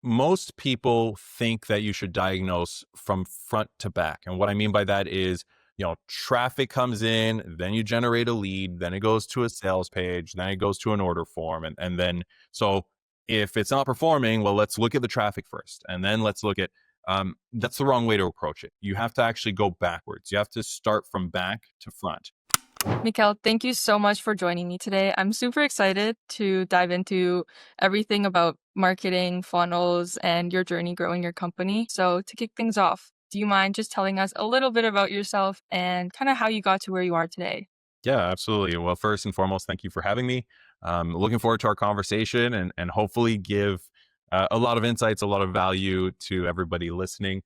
most people think that you should diagnose from front to back. And what I mean by that is, traffic comes in, then you generate a lead, then it goes to a sales page, then it goes to an order form. And then, so if it's not performing, well, let's look at the traffic first. And then let's look at, that's the wrong way to approach it. You have to actually go backwards. You have to start from back to front. Mikael, thank you so much for joining me today. I'm super excited to dive into everything about marketing, funnels, and your journey growing your company. So, to kick things off, do you mind just telling us a little bit about yourself and kind of how you got to where you are today? Yeah, absolutely. Well, first and foremost, thank you for having me. Looking forward to our conversation and hopefully give a lot of insights, a lot of value to everybody listening.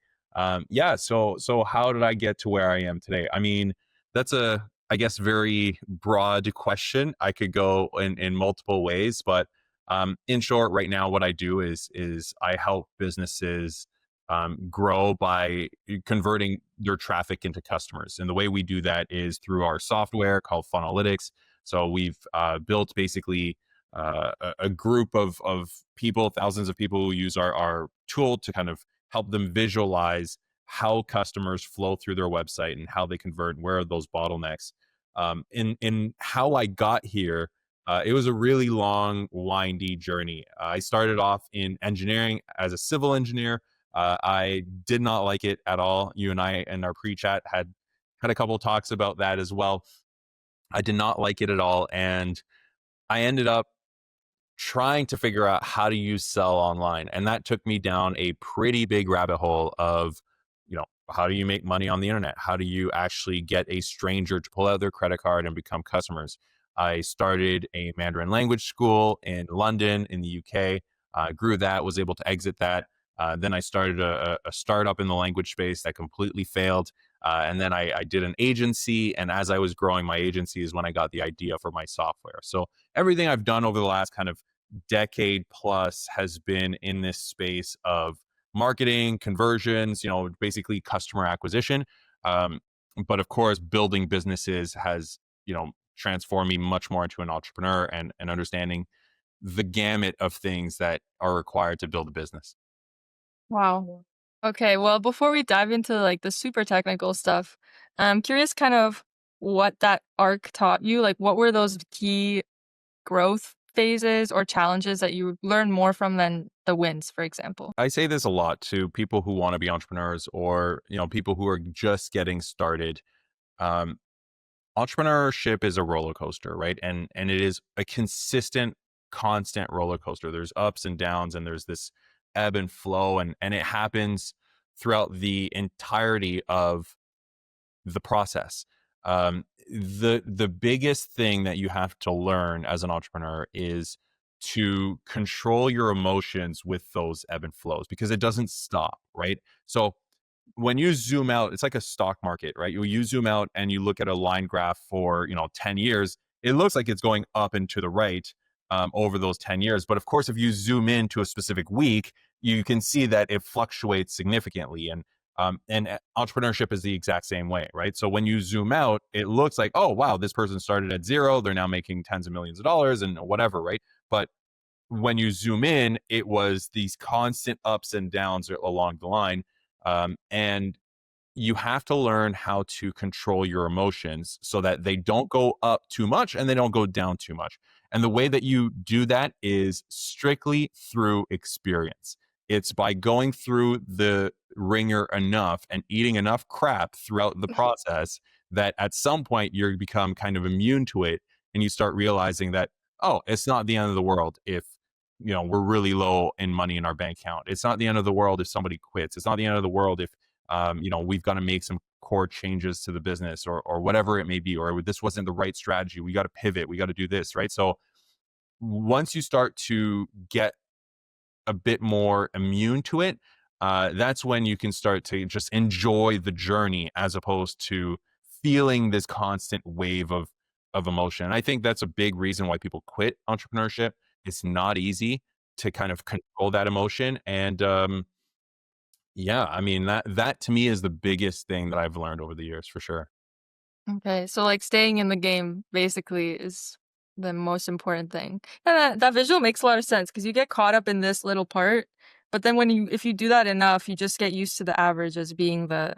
Yeah. So how did I get to where I am today? I mean, that's I guess, very broad question. I could go in multiple ways, but in short, right now, what I do is I help businesses grow by converting their traffic into customers. And the way we do that is through our software called Funnelytics. So we've built basically a group of people, thousands of people who use our tool to kind of help them visualize how customers flow through their website and how they convert, where are those bottlenecks. In how I got here, it was a really long, windy journey. I started off in engineering as a civil engineer. I did not like it at all. You and I in our pre-chat had a couple of talks about that as well. I did not like it at all, and I ended up trying to figure out how do you sell online, and that took me down a pretty big rabbit hole of, how do you make money on the internet? How do you actually get a stranger to pull out their credit card and become customers? I started a Mandarin language school in London, in the UK. Grew that, was able to exit that. Then I started a startup in the language space that completely failed. And then I did an agency. And as I was growing my agency is when I got the idea for my software. So everything I've done over the last kind of decade plus has been in this space of marketing, conversions, basically customer acquisition. Um, but of course, building businesses has, transformed me much more into an entrepreneur and understanding the gamut of things that are required to build a business. Wow. Okay, well, before we dive into like the super technical stuff, I'm curious kind of what that arc taught you. Like, what were those key growth phases or challenges that you learned more from than the wins, for example? I say this a lot to people who want to be entrepreneurs or, people who are just getting started. Um, Entrepreneurship is a roller coaster, right? And it is a consistent, constant roller coaster. There's ups and downs, and there's this ebb and flow, and it happens throughout the entirety of the process. The biggest thing that you have to learn as an entrepreneur is to control your emotions with those ebb and flows, because it doesn't stop, right? So when you zoom out, it's like a stock market, right? You zoom out and you look at a line graph for 10 years, it looks like it's going up and to the right over those 10 years. But of course, if you zoom in to a specific week, you can see that it fluctuates significantly. And entrepreneurship is the exact same way, right? So when you zoom out, it looks like, oh wow, this person started at zero, they're now making tens of millions of dollars and whatever, right? But when you zoom in, it was these constant ups and downs along the line. And you have to learn how to control your emotions so that they don't go up too much and they don't go down too much. And the way that you do that is strictly through experience. It's by going through the ringer enough and eating enough crap throughout the process that at some point you become kind of immune to it, and you start realizing that, oh, it's not the end of the world if we're really low in money in our bank account. It's not the end of the world if somebody quits. It's not the end of the world if we've got to make some core changes to the business, or whatever it may be, or this wasn't the right strategy. We got to pivot. We got to do this, right? So once you start to get a bit more immune to it, that's when you can start to just enjoy the journey as opposed to feeling this constant wave of emotion. And I think that's a big reason why people quit entrepreneurship. It's not easy to kind of control that emotion. And yeah, I mean that to me is the biggest thing that I've learned over the years for sure. Okay, so like staying in the game basically is the most important thing. And that visual makes a lot of sense because you get caught up in this little part, But then if you do that enough, you just get used to the average as being the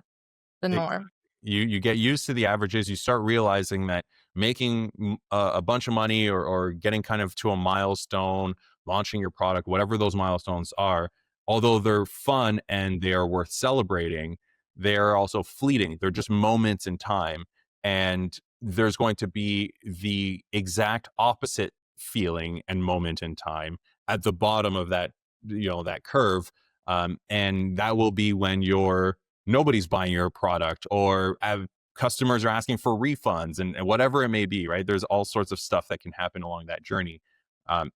Exactly. norm. You get used to the averages. You start realizing that making a bunch of money, or getting kind of to a milestone, launching your product, whatever those milestones are, although they're fun and they are worth celebrating, they are also fleeting. They're just moments in time, and there's going to be the exact opposite feeling and moment in time at the bottom of that, that curve, and that will be when nobody's buying your product, or customers are asking for refunds, and whatever it may be, right? There's all sorts of stuff that can happen along that journey.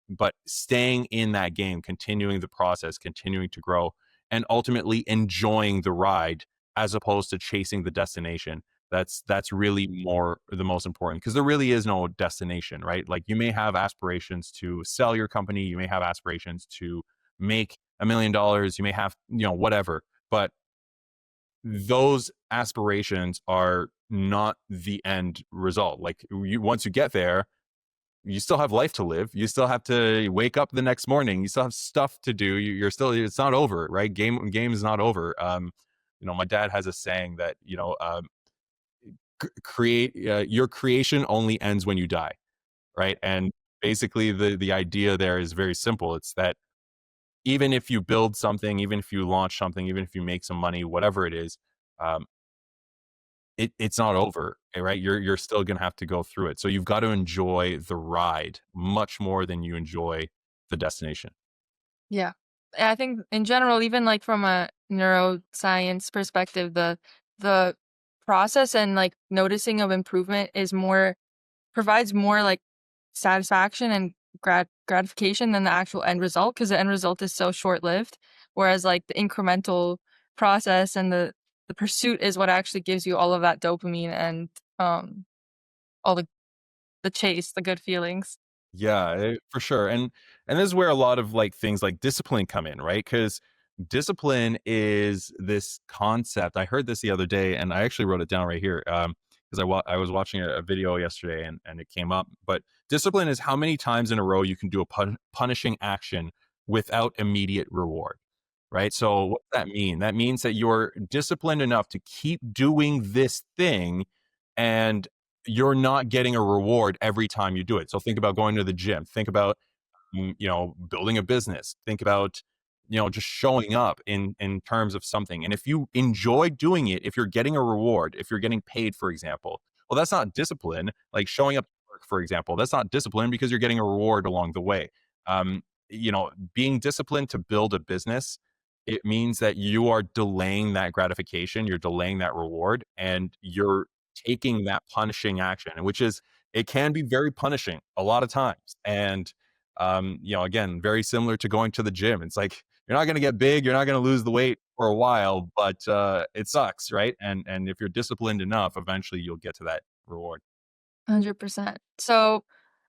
But staying in that game, continuing the process, continuing to grow, and ultimately enjoying the ride as opposed to chasing the destination. That's really more the most important, because there really is no destination, right? Like, you may have aspirations to sell your company, you may have aspirations to make $1 million, you may have, whatever, but those aspirations are not the end result. Like, once you get there, you still have life to live. You still have to wake up the next morning. You still have stuff to do. You're still, it's not over, right? Game is not over. My dad has a saying that, create your creation only ends when you die, right? And basically, the idea there is very simple. It's that even if you build something, even if you launch something, even if you make some money, whatever it is, um, it's not over, right? You're still gonna have to go through it. So you've got to enjoy the ride much more than you enjoy the destination. Yeah. And I think in general, even like from a neuroscience perspective, the process and like noticing of improvement provides more like satisfaction and gratification than the actual end result, because the end result is so short lived. Whereas like the incremental process and the pursuit is what actually gives you all of that dopamine and all the chase, the good feelings. Yeah, for sure. And this is where a lot of like things like discipline come in, right? Because discipline is this concept. I heard this the other day, and I actually wrote it down right here. Because I was watching a video yesterday, and it came up. But discipline is how many times in a row you can do a punishing action without immediate reward, right? So what does that mean? That means that you're disciplined enough to keep doing this thing, and you're not getting a reward every time you do it. So think about going to the gym. Think about, building a business. Think about, just showing up in terms of something. And if you enjoy doing it, if you're getting a reward, if you're getting paid, for example, well, that's not discipline. Like showing up to work, for example, that's not discipline, because you're getting a reward along the way. Being disciplined to build a business, it means that you are delaying that gratification, you're delaying that reward, and you're taking that punishing action, which is, it can be very punishing a lot of times. And again, very similar to going to the gym. It's like, you're not going to get big, you're not going to lose the weight for a while, but it sucks, right? And if you're disciplined enough, eventually you'll get to that reward. 100%. So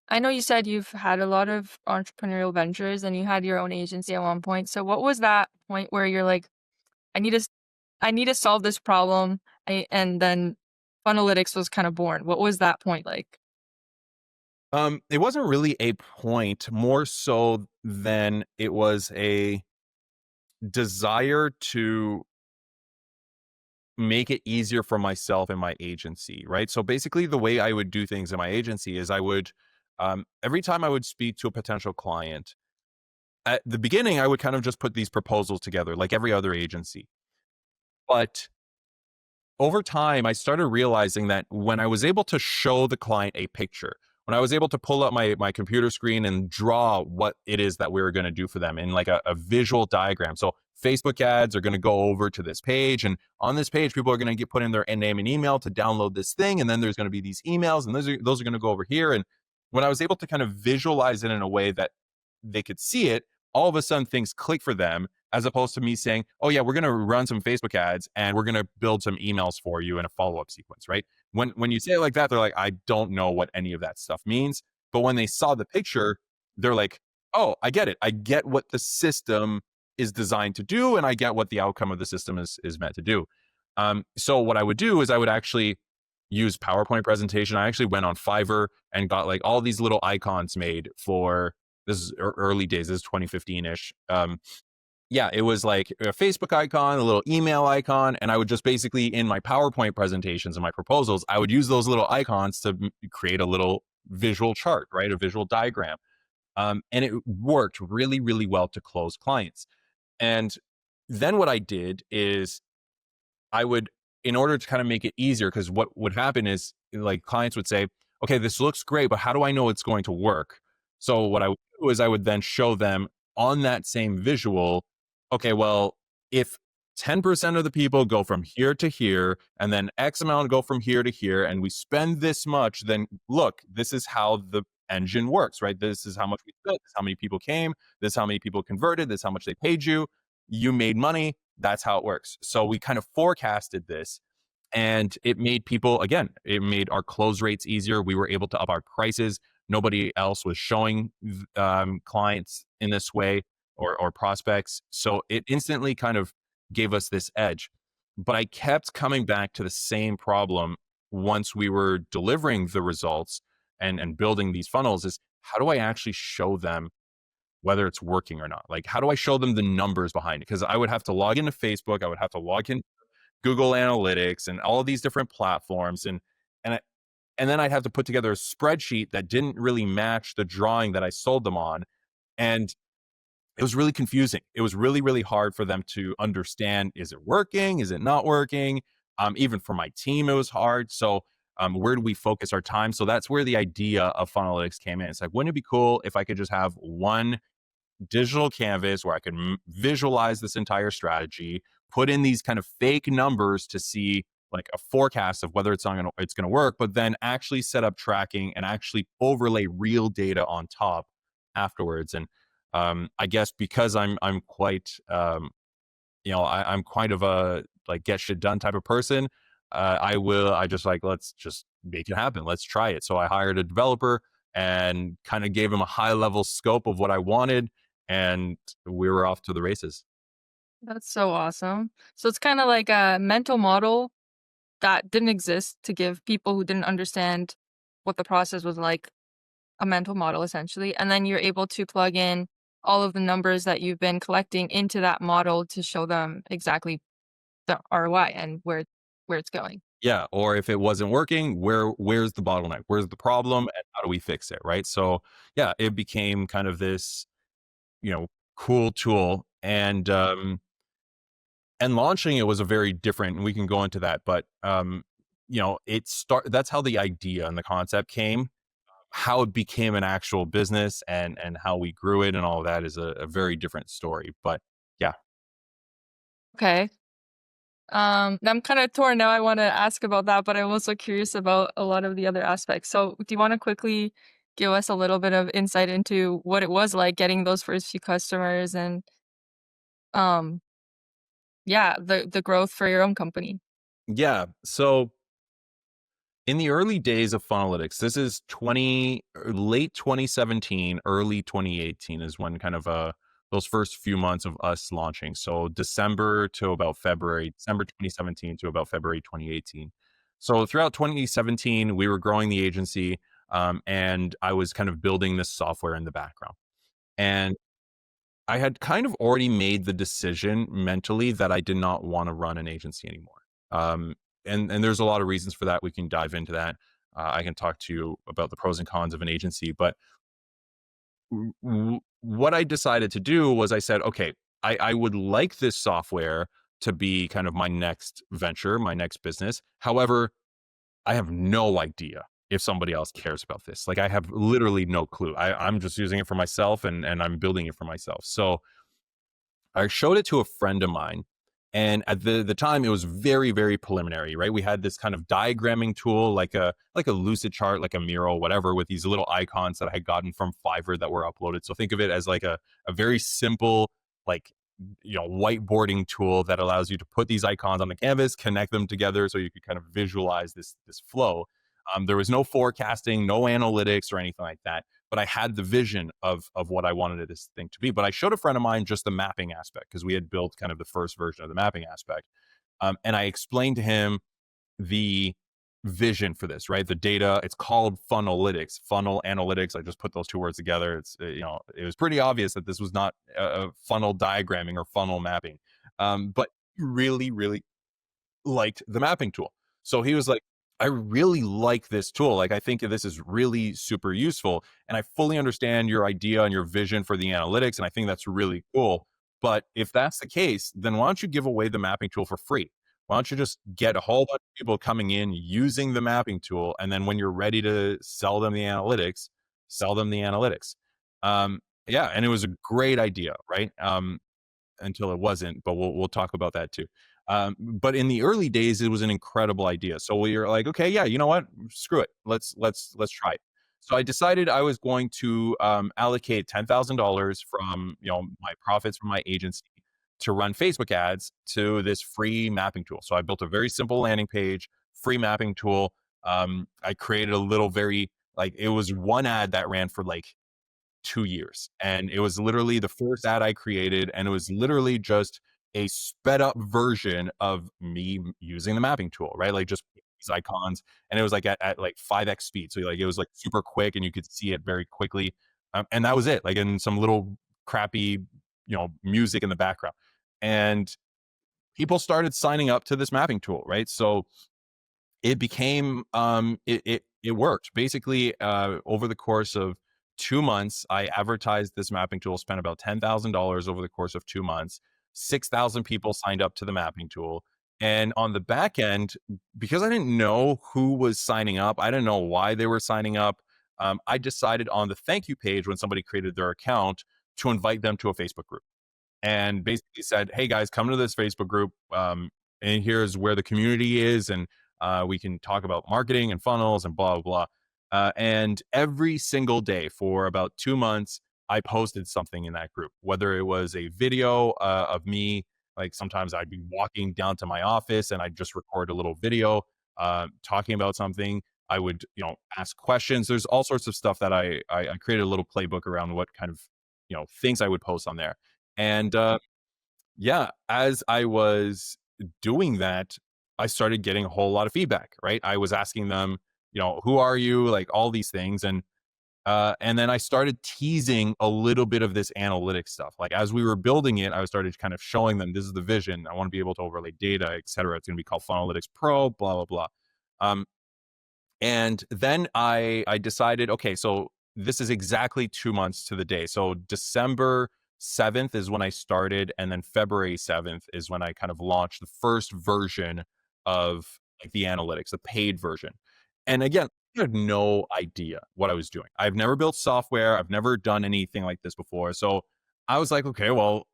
I know you said you've had a lot of entrepreneurial ventures and you had your own agency at one point. So what was that point where you're like, I need to, I need to solve this problem, and then Funnelytics was kind of born. What was that point like? It wasn't really a point, more so than it was a desire to make it easier for myself and my agency, right? So basically, the way I would do things in my agency is, I would, every time I would speak to a potential client, at the beginning, I would kind of just put these proposals together like every other agency. But over time, I started realizing that when I was able to show the client a picture, when I was able to pull up my computer screen and draw what it is that we were going to do for them in like a visual diagram. So Facebook ads are going to go over to this page, and on this page, people are going to get put in their name and email to download this thing, and then there's going to be these emails, and those are going to go over here. And when I was able to kind of visualize it in a way that they could see it, all of a sudden things click for them, as opposed to me saying, oh yeah, we're going to run some Facebook ads and we're going to build some emails for you in a follow-up sequence, right? When you say it like that, they're like, I don't know what any of that stuff means. But when they saw the picture, they're like, oh, I get it. I get what the system is designed to do, and I get what the outcome of the system is meant to do. So what I would do is, I would actually use PowerPoint presentation. I actually went on Fiverr and got like all these little icons made for, this is early days, this is 2015-ish. Yeah, it was like a Facebook icon, a little email icon, and I would just basically in my PowerPoint presentations and my proposals, I would use those little icons to create a little visual chart, right? A visual diagram. And it worked really, really well to close clients. And then what I did is I would, in order to kind of make it easier, because what would happen is like clients would say, okay, this looks great, but how do I know it's going to work? So what I would do is I would then show them on that same visual, okay, well, if 10% of the people go from here to here, and then X amount go from here to here, and we spend this much, then look, this is how the engine works, right? This is how much we spent, this is how many people came, this is how many people converted, this is how much they paid you. You made money, that's how it works. So we kind of forecasted this and it made people, again, it made our close rates easier. We were able to up our prices. Nobody else was showing clients in this way or prospects. So it instantly kind of gave us this edge. But I kept coming back to the same problem once we were delivering the results and building these funnels is how do I actually show them whether it's working or not? Like, how do I show them the numbers behind it? Because I would have to log into Facebook, I would have to log in Google Analytics and all of these different platforms, and I, and then I'd have to put together a spreadsheet that didn't really match the drawing that I sold them on, and it was really confusing. It was really, really hard for them to understand: is it working? Is it not working? Even for my team, it was hard. So. Where do we focus our time? So that's where the idea of Funnelytics came in. It's like, wouldn't it be cool if I could just have one digital canvas where I could visualize this entire strategy, put in these kind of fake numbers to see like a forecast of whether it's going to work, but then actually set up tracking and actually overlay real data on top afterwards. And I guess because I'm quite I'm quite of a like get shit done type of person. I just like, let's just make it happen. Let's try it. So I hired a developer and kind of gave him a high level scope of what I wanted. And we were off to the races. That's so awesome. So it's kind of like a mental model that didn't exist to give people who didn't understand what the process was like a mental model essentially. And then you're able to plug in all of the numbers that you've been collecting into that model to show them exactly the ROI and where it's going. Yeah. Or if it wasn't working, where's the bottleneck? Where's the problem? And how do we fix it? Right. So yeah, it became kind of this, you know, cool tool. And launching it was a very different, and we can go into that, but that's how the idea and the concept came. How it became an actual business and how we grew it and all of that is a very different story. But yeah. Okay. I'm kind of torn now. I want to ask about that, but I'm also curious about a lot of the other aspects. So, do you want to quickly give us a little bit of insight into what it was like getting those first few customers and um yeah, the growth for your own company? Yeah. So in the early days of Funnelytics, this is late 2017, early 2018 is when kind of those first few months of us launching. So December 2017 to about February 2018. So throughout 2017, we were growing the agency, and I was kind of building this software in the background. And I had kind of already made the decision mentally that I did not want to run an agency anymore. Um, and there's a lot of reasons for that. We can dive into that. I can talk to you about the pros and cons of an agency, but what I decided to do was I said, okay, I would like this software to be kind of my next venture, my next business. However, I have no idea if somebody else cares about this. Like I have literally no clue. I'm just using it for myself and I'm building it for myself. So I showed it to a friend of mine, and at the time it was very, very preliminary, right? We had this kind of diagramming tool, like a lucid chart, like a mural, whatever, with these little icons that I had gotten from Fiverr that were uploaded. So think of it as like a very simple, like whiteboarding tool that allows you to put these icons on the canvas, connect them together so you could kind of visualize this flow. There was no forecasting, no analytics or anything like that, but I had the vision of what I wanted this thing to be. But I showed a friend of mine just the mapping aspect because we had built kind of the first version of the mapping aspect, and I explained to him the vision for this, right? The data, it's called Funnelytics, funnel analytics. I just put those two words together. It's, it was pretty obvious that this was not funnel diagramming or funnel mapping. But he really, really liked the mapping tool. So he was like, I really like this tool. Like, I think this is really super useful. And I fully understand your idea and your vision for the analytics. And I think that's really cool. But if that's the case, then why don't you give away the mapping tool for free? Why don't you just get a whole bunch of people coming in using the mapping tool? And then when you're ready to sell them the analytics, sell them the analytics. Yeah. And it was a great idea, right? Until it wasn't, but we'll talk about that too. But in the early days, it was an incredible idea. So we were like, okay, yeah, you know what? Screw it. Let's try it. So I decided I was going to allocate $10,000 from my profits from my agency to run Facebook ads to this free mapping tool. So I built a very simple landing page, free mapping tool. I created a little very like it was one ad that ran for like 2 years. And it was literally the first ad I created. And it was literally just a sped up version of me using the mapping tool, right? Like just these icons. And it was like at like 5x speed. So like it was like super quick and you could see it very quickly. And that was it, like in some little crappy, music in the background. And people started signing up to this mapping tool, right? So it became it worked basically over the course of 2 months. I advertised this mapping tool, spent about $10,000 over the course of 2 months. 6,000 people signed up to the mapping tool, and on the back end, because I didn't know who was signing up, I didn't know why they were signing up. I decided on the thank you page when somebody created their account to invite them to a Facebook group and basically said, "Hey guys, come to this Facebook group, and here's where the community is, and we can talk about marketing and funnels and blah blah blah." And every single day for about 2 months, I posted something in that group, whether it was a video of me. Like sometimes I'd be walking down to my office and I'd just record a little video talking about something. I would, ask questions. There's all sorts of stuff that I created a little playbook around what kind of, things I would post on there. And yeah, as I was doing that, I started getting a whole lot of feedback, right? I was asking them, who are you? Like all these things. And then I started teasing a little bit of this analytics stuff. Like as we were building it, I started kind of showing them this is the vision. I want to be able to overlay data, et cetera. It's going to be called Funnelytics Pro, blah, blah, blah. Um, and then I decided, okay, so this is exactly 2 months to the day. So December 7th is when I started, and then February 7th is when I kind of launched the first version of like the analytics, the paid version. And again, I had no idea what I was doing. I've never built software. I've never done anything like this before. So I was like, okay, well,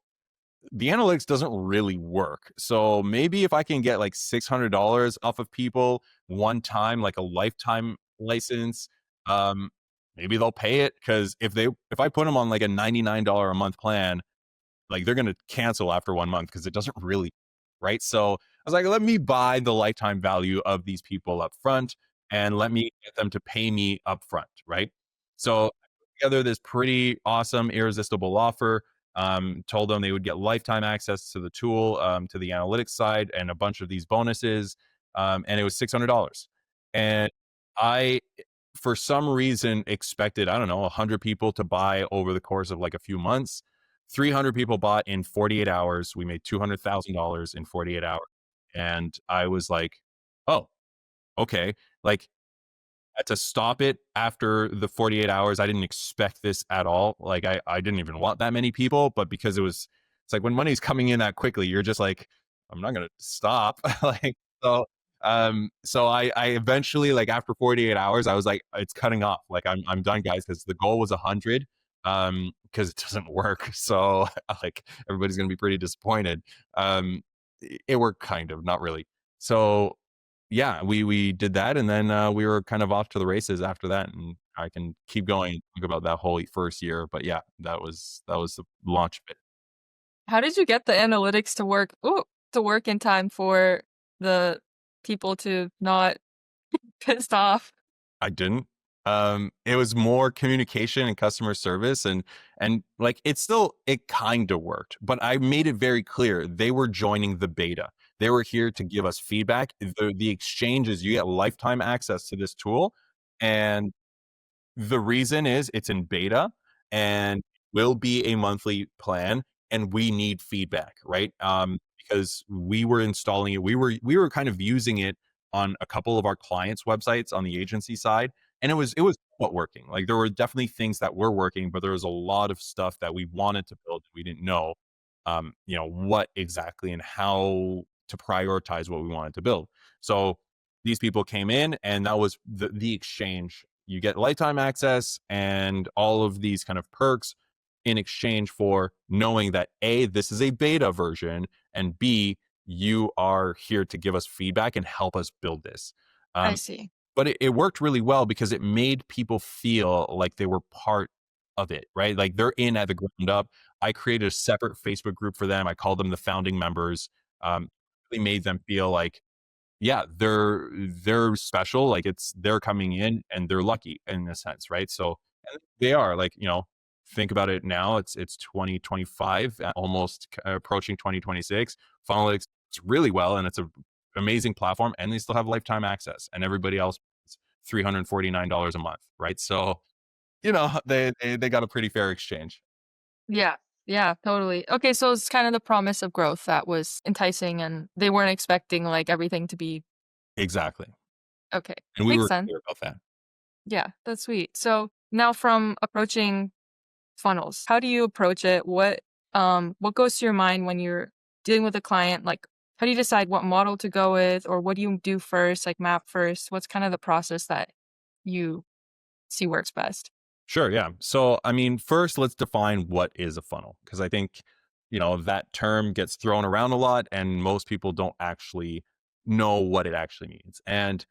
the analytics doesn't really work. So maybe if I can get like $600 off of people one time, like a lifetime license, um, maybe they'll pay it. Cause if I put them on like a $99 a month plan, like they're going to cancel after 1 month because it doesn't really, right? So I was like, let me buy the lifetime value of these people up front and let me get them to pay me up front, right? So I put together this pretty awesome, irresistible offer. Told them they would get lifetime access to the tool, to the analytics side, and a bunch of these bonuses. And it was $600. And I, for some reason, expected, I don't know, 100 people to buy over the course of like a few months. 300 people bought in 48 hours. We made $200,000 in 48 hours. And I was like, oh, okay. Like, had to stop it after the 48 hours. I didn't expect this at all. Like I didn't even want that many people, but because it's like when money's coming in that quickly, you're just like, I'm not gonna stop. like so so I eventually, like after 48 hours, I was like, it's cutting off. Like I'm done, guys, because the goal was 100. Because it doesn't work. So like everybody's gonna be pretty disappointed. It worked kind of, not really. So yeah, we did that, and then we were kind of off to the races after that. And I can keep going and talk about that whole first year, but yeah, that was the launch of it. How did you get the analytics to work in time for the people to not pissed off? I didn't. It was more communication and customer service, and like it kind of worked, but I made it very clear they were joining the beta. They were here to give us feedback. The exchange is you get lifetime access to this tool, and the reason is it's in beta and will be a monthly plan, and we need feedback, right? Because we were installing it, we were kind of using it on a couple of our clients' websites on the agency side, and it was what working. Like there were definitely things that were working, but there was a lot of stuff that we wanted to build we didn't know, what exactly and how to prioritize what we wanted to build. So these people came in, and that was the exchange. You get lifetime access and all of these kind of perks in exchange for knowing that A, this is a beta version, and B, you are here to give us feedback and help us build this. I Um, see. but it worked really well because it made people feel like they were part of it, right? Like they're in at the ground up. I created a separate Facebook group for them. I called them the founding members. Really made them feel like, yeah, they're special. Like they're coming in and they're lucky in a sense, right? So and they are like, think about it now. It's 2025, almost approaching 2026. Funnelytics is really well, and it's a amazing platform, and they still have lifetime access, and everybody else is $349 a month, right? So they got a pretty fair exchange. Yeah. Yeah, totally. Okay, so it's kind of the promise of growth that was enticing and they weren't expecting like everything to be Exactly, okay. and we Makes were sense. clear about that. Yeah, that's sweet. So now from approaching funnels, how do you approach it? What goes to your mind when you're dealing with a client? Like how do you decide what model to go with or what do you do first, like map first? What's kind of the process that you see works best? Sure, yeah. So, I mean, first, let's define what is a funnel, because I think, that term gets thrown around a lot, and most people don't actually know what it actually means. And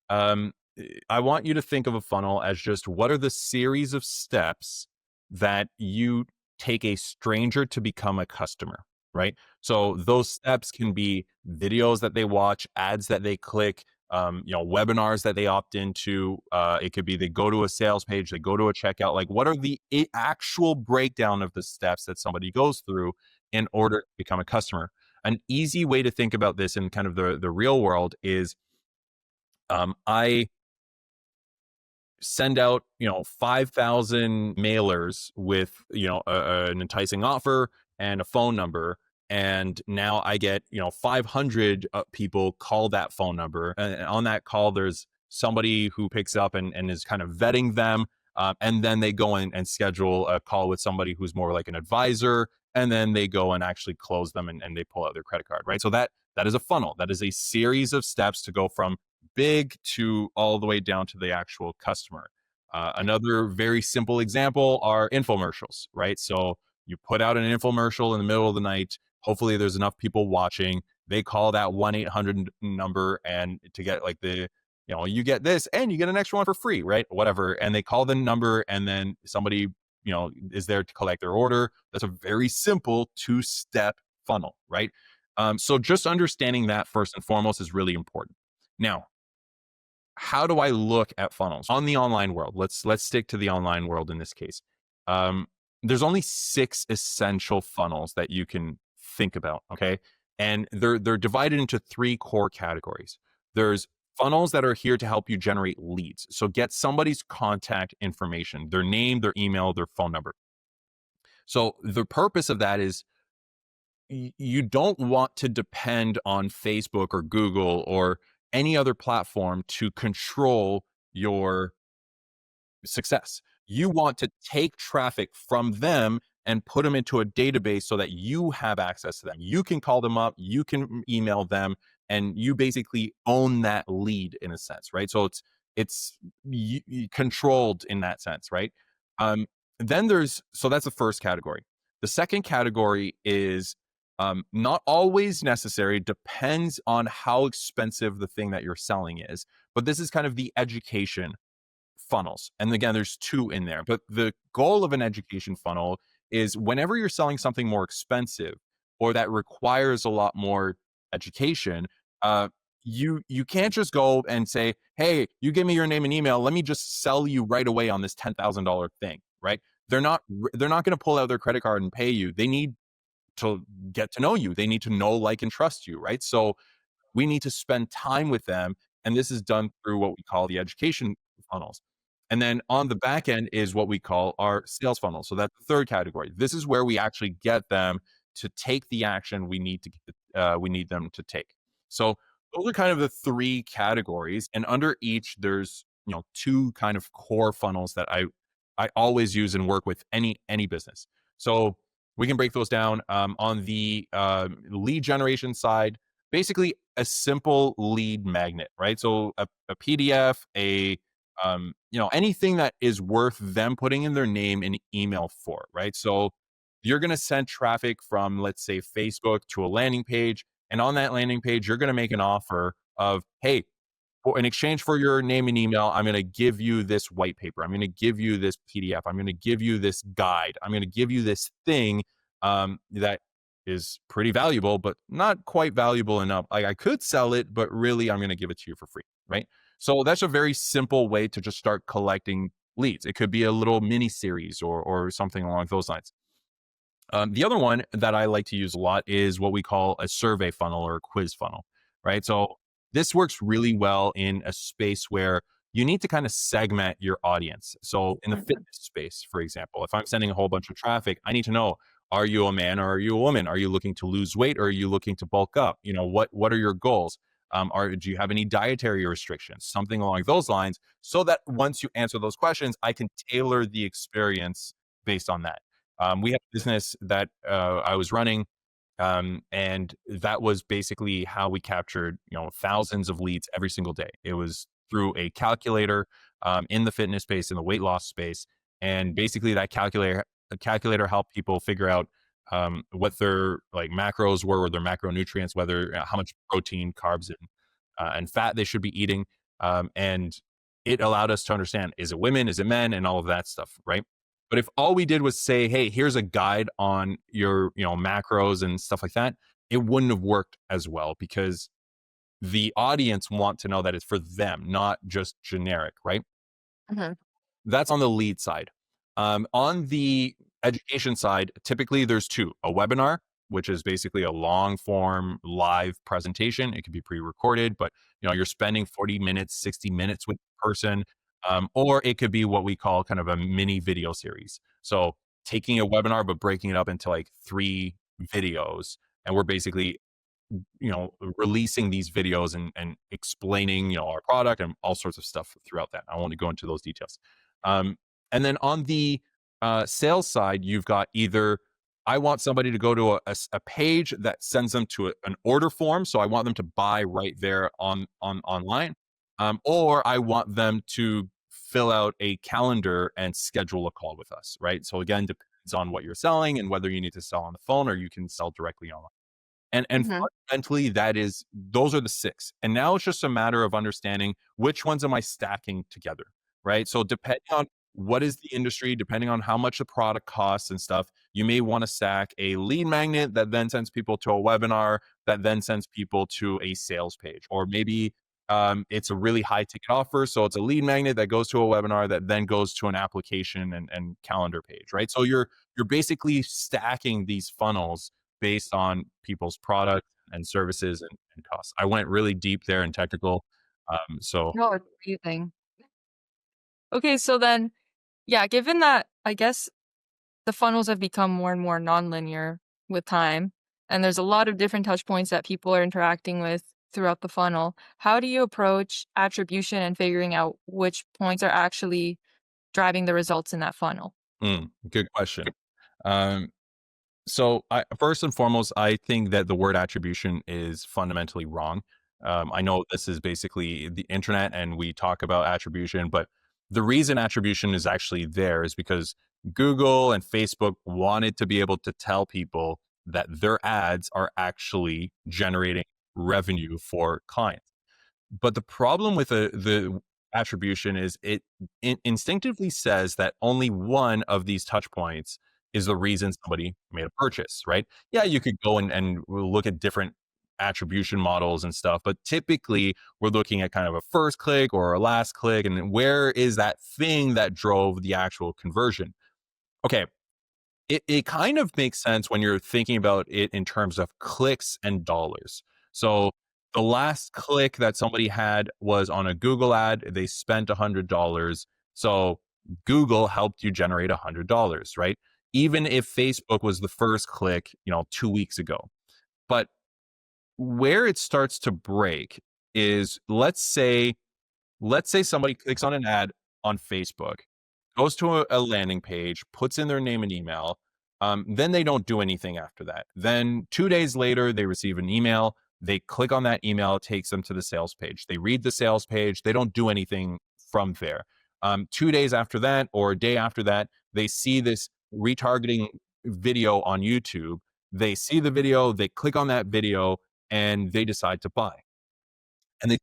I want you to think of a funnel as just what are the series of steps that you take a stranger to become a customer, right? So those steps can be videos that they watch, ads that they click, webinars that they opt into. It could be they go to a sales page, they go to a checkout. Like, what are the actual breakdown of the steps that somebody goes through in order to become a customer? An easy way to think about this in kind of the real world is I send out 5,000 mailers with an enticing offer and a phone number, and now I get 500 people call that phone number, and on that call there's somebody who picks up and is kind of vetting them, and then they go in and schedule a call with somebody who's more like an advisor, and then they go and actually close them, and they pull out their credit card, right? So that is a funnel. That is a series of steps to go from big to all the way down to the actual customer. Another very simple example are infomercials, right? So you put out an infomercial in the middle of the night. Hopefully, there's enough people watching. They call that 1-800 number, and to get like you get this and you get an extra one for free, right? Whatever. And they call the number, and then somebody, is there to collect their order. That's a very simple two-step funnel, right? So just understanding that first and foremost is really important. Now, how do I look at funnels on the online world? Let's stick to the online world in this case. Um, there's only 6 essential funnels that you can think about, okay? And they're divided into 3 core categories. There's funnels that are here to help you generate leads. So get somebody's contact information, their name, their email, their phone number. So the purpose of that is you don't want to depend on Facebook or Google or any other platform to control your success. You want to take traffic from them and put them into a database so that you have access to them. You can call them up, you can email them, and you basically own that lead in a sense, right? So it's controlled in that sense, right? Um, then so that's the first category. The second category is not always necessary, depends on how expensive the thing that you're selling is. But this is kind of the education funnels. And again, there's 2 in there. But the goal of an education funnel is whenever you're selling something more expensive or that requires a lot more education, you can't just go and say, "Hey, you give me your name and email, let me just sell you right away on this $10,000 thing," right? They're not going to pull out their credit card and pay you. They need to get to know you. They need to know, like, and trust you, right? So we need to spend time with them. And this is done through what we call the education funnels. And then on the back end is what we call our sales funnel. So that's the third category. This is where we actually get them to take the action we need them to take. So those are kind of the three categories. And under each, there's two kind of core funnels that I always use and work with any business. So we can break those down on the lead generation side. Basically, a simple lead magnet, right? So a PDF, anything that is worth them putting in their name and email for, right? So you're going to send traffic from, let's say, Facebook to a landing page, and on that landing page, you're going to make an offer of, hey, in exchange for your name and email, I'm going to give you this white paper. I'm going to give you this PDF. I'm going to give you this guide. I'm going to give you this thing that is pretty valuable, but not quite valuable enough. I could sell it, but really, I'm going to give it to you for free, right? So that's a very simple way to just start collecting leads. It could be a little mini series or something along those lines. The other one that I like to use a lot is what we call a survey funnel or a quiz funnel, right? So this works really well in a space where you need to kind of segment your audience. So in the Mhm. fitness space, for example, if I'm sending a whole bunch of traffic, I need to know, are you a man or are you a woman? Are you looking to lose weight or are you looking to bulk up? What are your goals? Do you have any dietary restrictions? Something along those lines, so that once you answer those questions, I can tailor the experience based on that. We have a business that I was running, and that was basically how we captured, thousands of leads every single day. It was through a calculator in the fitness space, in the weight loss space, and basically that calculator helped people figure out what their like macros were, or their macronutrients, whether how much protein, carbs, and fat they should be eating, and it allowed us to understand, is it women, is it men, and all of that stuff, right? But if all we did was say, hey, here's a guide on your, macros and stuff like that, it wouldn't have worked as well, because the audience want to know that it's for them, not just generic, right? Mhm. That's on the lead side. On the education side, typically there's two: a webinar, which is basically a long form live presentation. It could be pre-recorded, but you're spending 40 minutes, 60 minutes with the person. Or it could be what we call kind of a mini video series. So taking a webinar, but breaking it up into like 3 videos. And we're basically releasing these videos and explaining, our product and all sorts of stuff throughout that. I won't go into those details. Um, and then on the sales side, you've got either, I want somebody to go to a page that sends them to an order form. So I want them to buy right there on online. Or I want them to fill out a calendar and schedule a call with us, right? So again, depends on what you're selling and whether you need to sell on the phone or you can sell directly online. And Mhm. fundamentally, those are the 6. And now it's just a matter of understanding which ones am I stacking together, right? So depending on what is the industry, depending on how much the product costs and stuff, you may want to stack a lead magnet that then sends people to a webinar that then sends people to a sales page. Or maybe it's a really high ticket offer, so it's a lead magnet that goes to a webinar that then goes to an application and calendar page, right? So you're basically stacking these funnels based on people's products and services and costs. I went really deep there and technical. So No, it's amazing. Okay, so then, yeah, given that I guess the funnels have become more and more nonlinear with time, and there's a lot of different touch points that people are interacting with throughout the funnel, how do you approach attribution and figuring out which points are actually driving the results in that funnel? good question. Um, So, first and foremost, I think that the word attribution is fundamentally wrong. I know this is basically the internet and we talk about attribution, but the reason attribution is actually there is because Google and Facebook wanted to be able to tell people that their ads are actually generating revenue for clients. But the problem with the attribution is it instinctively says that only one of these touch points is the reason somebody made a purchase, right? Yeah, you could go and look at different attribution models and stuff, but typically we're looking at kind of a first click or a last click, and where is that thing that drove the actual conversion? Okay, It kind of makes sense when you're thinking about it in terms of clicks and dollars. So the last click that somebody had was on a Google ad. They spent $100. So Google helped you generate $100, right? Even if Facebook was the first click, 2 weeks ago. But where it starts to break is, let's say somebody clicks on an ad on Facebook, goes to a landing page, puts in their name and email. Then they don't do anything after that. Then 2 days later, they receive an email. They click on that email, it takes them to the sales page. They read the sales page. They don't do anything from there. 2 days after that, or a day after that, they see this retargeting video on YouTube. They see the video, they click on that video, and they decide to buy, and they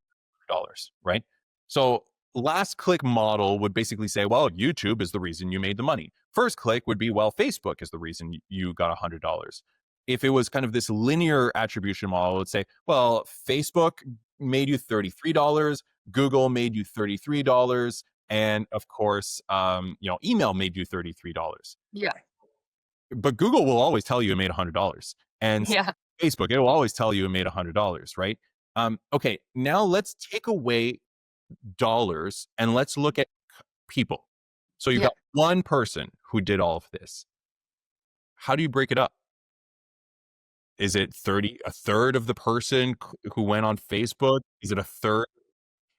dollars, right? So last click model would basically say, well, YouTube is the reason you made the money. First click would be, well, Facebook is the reason you got $100. If it was kind of this linear attribution model, it would say, well, Facebook made you $33, Google made you $33, and of course, email made you $33. Yeah. But Google will always tell you it made $100, and Yeah. Facebook, it will always tell you it made $100, right? Okay, now let's take away dollars and let's look at people. So you've Yeah. got one person who did all of this. How do you break it up? Is it a third of the person who went on Facebook? Is it a third?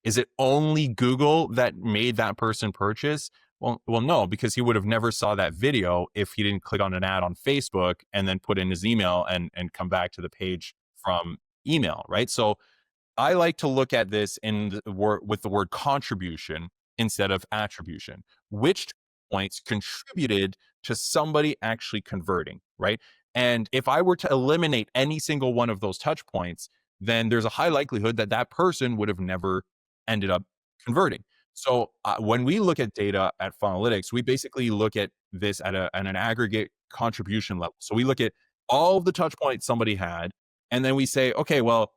Is it only Google that made that person purchase? Well, no, because he would have never saw that video if he didn't click on an ad on Facebook and then put in his email and come back to the page from email, right? So I like to look at this with the word contribution instead of attribution. Which points contributed to somebody actually converting, right? And if I were to eliminate any single one of those touch points, then there's a high likelihood that that person would have never ended up converting. So when we look at data at Funnelytics, we basically look at this at an aggregate contribution level. So we look at all of the touch points somebody had, and then we say, okay, well,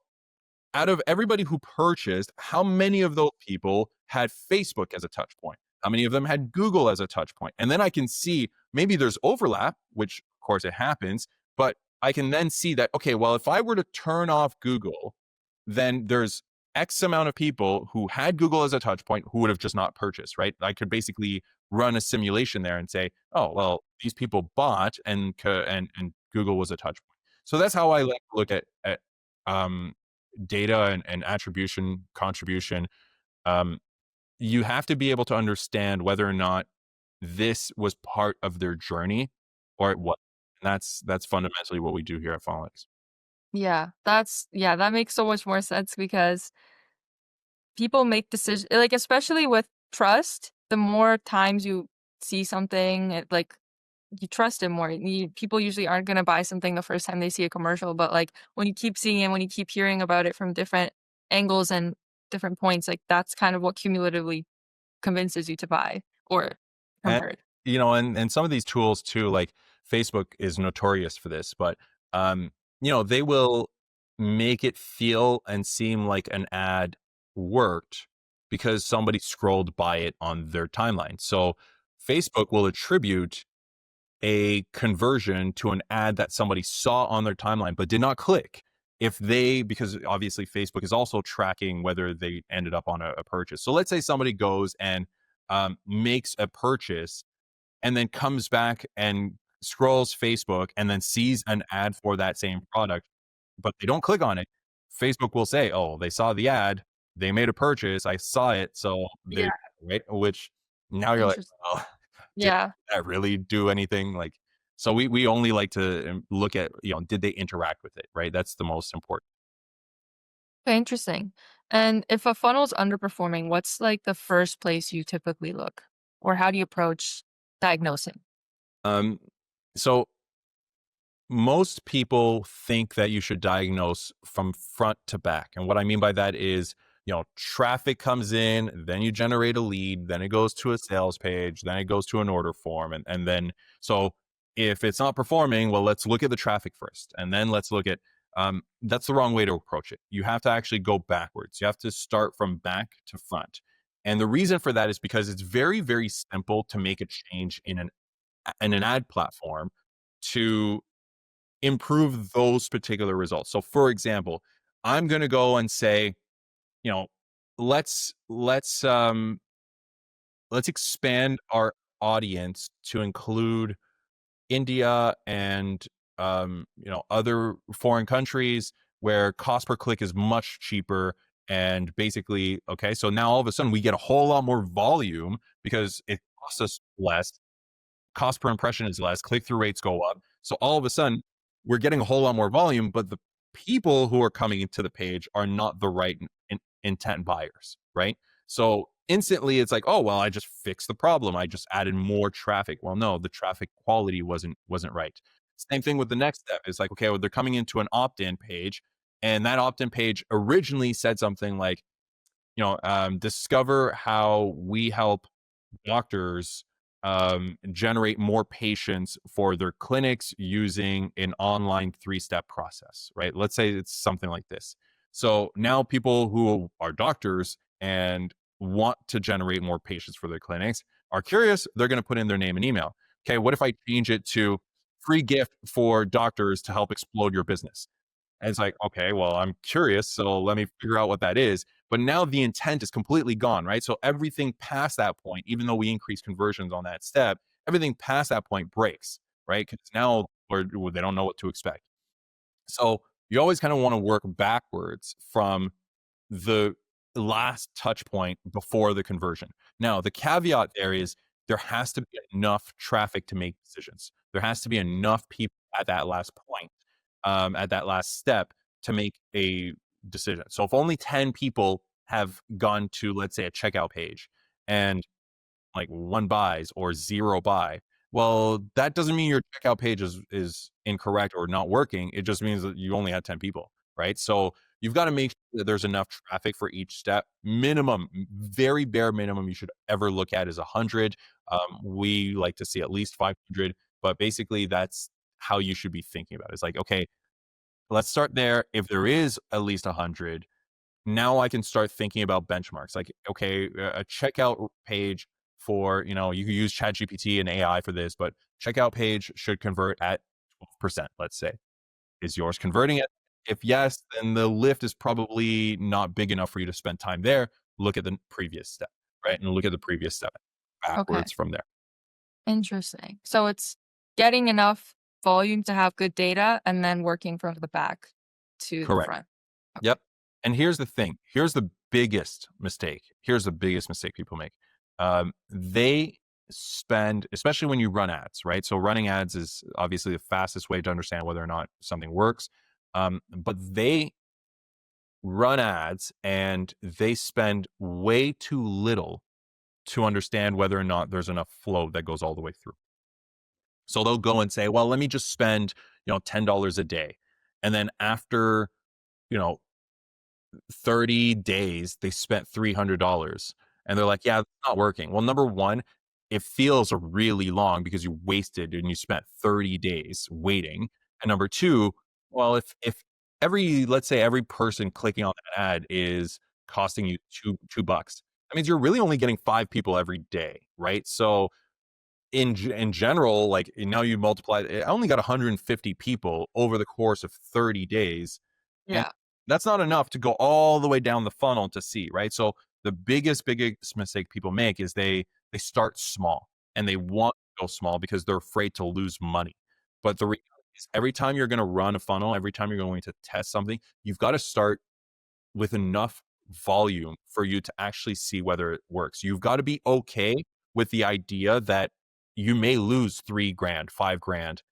out of everybody who purchased, how many of those people had Facebook as a touch point? How many of them had Google as a touch point? And then I can see maybe there's overlap, which of course it happens, but I can then see that, okay, well, if I were to turn off Google, then there's X amount of people who had Google as a touch point who would have just not purchased, right? I could basically run a simulation there and say, oh, well, these people bought and Google was a touch point. So that's how I like to look at um, data and attribution contribution. um, you have to be able to understand whether or not this was part of their journey or it was. And that's fundamentally what we do here at Phonics. Yeah, that makes so much more sense because people make decisions like, especially with trust, the more times you see something, like, you trust it more. People usually aren't gonna buy something the first time they see a commercial, but, like, when you keep seeing it, when you keep hearing about it from different angles and different points, like, that's kind of what cumulatively convinces you to buy or And convert. and some of these tools too, like Facebook is notorious for this, but um, they will make it feel and seem like an ad worked because somebody scrolled by it on their timeline. So Facebook will attribute a conversion to an ad that somebody saw on their timeline but did not click. Because obviously Facebook is also tracking whether they ended up on a purchase. So let's say somebody goes and makes a purchase and then comes back and scrolls Facebook and then sees an ad for that same product, but they don't click on it. Facebook will say, oh, they saw the ad, they made a purchase, I saw it, so Yeah, they, right? Which now you're like, interesting. oh, did Yeah, that really do anything? Like, so we only like to look at, did they interact with it, right? That's the most important. okay, interesting. And if a funnel's underperforming, what's, like, the first place you typically look? Or how do you approach diagnosing? Um, so most people think that you should diagnose from front to back. And what I mean by that is, traffic comes in, then you generate a lead, then it goes to a sales page, then it goes to an order form. And then, so if it's not performing, well, let's look at the traffic first. And then let's look at, that's the wrong way to approach it. You have to actually go backwards. You have to start from back to front. And the reason for that is because it's very, very simple to make a change in an ad platform to improve those particular results. So for example, I'm going to go and say, you know, let's let's um let's expand our audience to include India and other foreign countries where cost per click is much cheaper. And basically, okay, so now all of a sudden we get a whole lot more volume because it costs us less, cost per impression is less, click through rates go up. So all of a sudden, we're getting a whole lot more volume, but the people who are coming into the page are not the right intent buyers, right? So instantly it's like, oh, well, I just fixed the problem. I just added more traffic. Well, no, the traffic quality wasn't right. Same thing with the next step. It's like, okay, well, they're coming into an opt-in page, and that opt-in page originally said something like, discover how we help doctors generate more patients for their clinics using an online 3-step process, right? Let's say it's something like this. So now people who are doctors and want to generate more patients for their clinics are curious, they're going to put in their name and email. Okay, what if I change it to free gift for doctors to help explode your business? And it's like, okay, well, I'm curious, so let me figure out what that is. But now the intent is completely gone, right? So everything past that point, even though we increase conversions on that step, everything past that point breaks, right? Because now they don't know what to expect. So you always kind of want to work backwards from the last touch point before the conversion. Now, the caveat there is there has to be enough traffic to make decisions. There has to be enough people at that last point, at that last step to make a decision. So if only 10 people have gone to, let's say, a checkout page and like one buys or zero buy. Well, that doesn't mean your checkout page is incorrect or not working. It just means that you only had 10 people, right? So you've got to make sure that there's enough traffic for each step. Minimum, very bare minimum you should ever look at is 100. We like to see at least 500, but basically that's how you should be thinking about it. It's like, okay, let's start there. If there is at least 100, now I can start thinking about benchmarks. Like, okay, a checkout page for, you can use ChatGPT and AI for this, but checkout page should convert at 12%, let's say. Is yours converting it? If yes, then the lift is probably not big enough for you to spend time there. Look at the previous step, right? And look at the previous step Okay. backwards from there. Interesting. So it's getting enough volume to have good data and then working from the back to the Correct. front. Okay. Yep. And here's the thing. Here's the biggest mistake. Here's the biggest mistake people make. They spend, especially when you run ads, right? So running ads is obviously the fastest way to understand whether or not something works. But they run ads and they spend way too little to understand whether or not there's enough flow that goes all the way through. So they'll go and say, well, let me just spend, $10 a day. And then after, you know, 30 days, they spent $300 and they're like, yeah, it's not working. Well, number one, it feels really long because you wasted and you spent 30 days waiting. And number two, well, if let's say every person clicking on that ad is costing you two bucks, that means you're really only getting 5 people every day, right? So in general, like now you multiply, I only got 150 people over the course of 30 days, and Yeah. that's not enough to go all the way down the funnel to see, right? So the biggest mistake people make is they start small and they want to go small because they're afraid to lose money. But the reality is every time you're going to run a funnel, every time you're going to test something, you've got to start with enough volume for you to actually see whether it works. You've got to be okay with the idea that you may lose 3 grand, 5 grand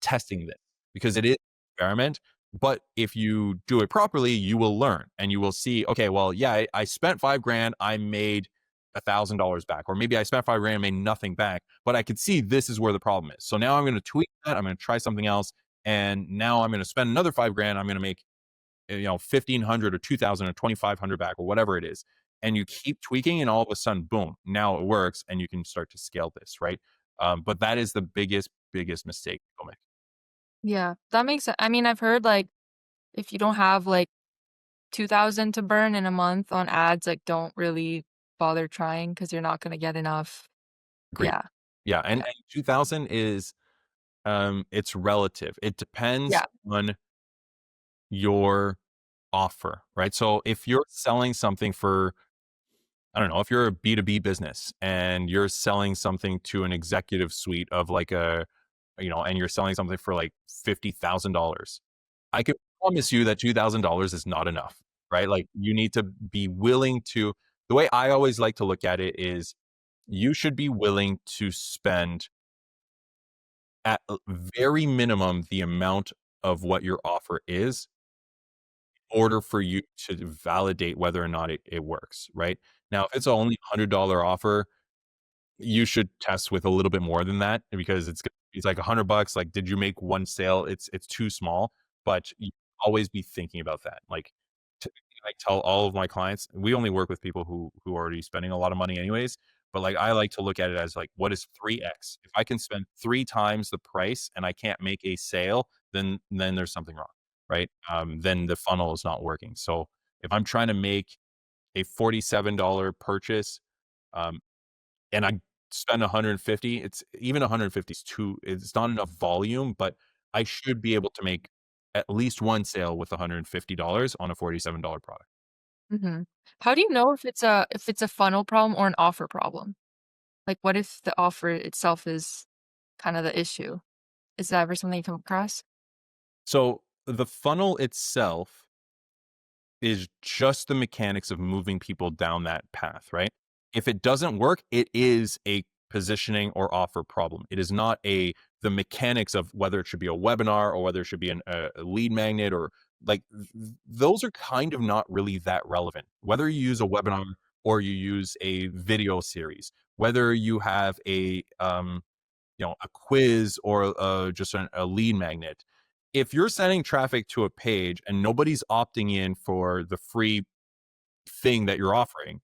testing this because it is an experiment. But if you do it properly, you will learn and you will see, okay, well, yeah, I spent 5 grand, I made $1,000 back, or maybe I spent 5 grand, made nothing back, but I could see this is where the problem is. So now I'm going to tweak that. I'm going to try something else. And now I'm going to spend another 5 grand. I'm going to make 1,500 or 2,000 or 2,500 back or whatever it is. And you keep tweaking and all of a sudden, boom, now it works and you can start to scale this, right? But that is the biggest mistake people make. Yeah. That makes sense. I mean, I've heard like if you don't have like 2,000 to burn in a month on ads, like don't really bother trying because you're not going to get enough. Agreed. Yeah. Yeah. And, Yeah. and 2,000 is It's relative. It depends Yeah. on your offer, right? So if you're selling something for, I don't know, if you're a B2B business and you're selling something to an executive suite of like a, and you're selling something for like $50,000, I can promise you that $2,000 is not enough, right? Like you need to be willing to, the way I always like to look at it is you should be willing to spend at very minimum the amount of what your offer is in order for you to validate whether or not it works, right? Now, if it's only $100 offer, you should test with a little bit more than that because it's like $100. Like, did you make one sale? It's too small, but you always be thinking about that. Like, typically, I tell all of my clients, we only work with people who are already spending a lot of money anyways. But like, I like to look at it as like, what is 3x? If I can spend 3 times the price and I can't make a sale, then there's something wrong, right? Then the funnel is not working. So if I'm trying to make a $47 purchase, um, and I spend 150, it's even 150 is too, it's not enough volume, but I should be able to make at least one sale with $150 on a $47 product. Mhm. How do you know if it's a funnel problem or an offer problem? Like, what if the offer itself is kind of the issue? Is that ever something you come across? So the funnel itself is just the mechanics of moving people down that path, right? If it doesn't work, it is a positioning or offer problem. It is not the mechanics of whether it should be a webinar or whether it should be a lead magnet or like those are kind of not really that relevant. Whether you use a webinar or you use a video series, whether you have a quiz or just a lead magnet. If you're sending traffic to a page and nobody's opting in for the free thing that you're offering,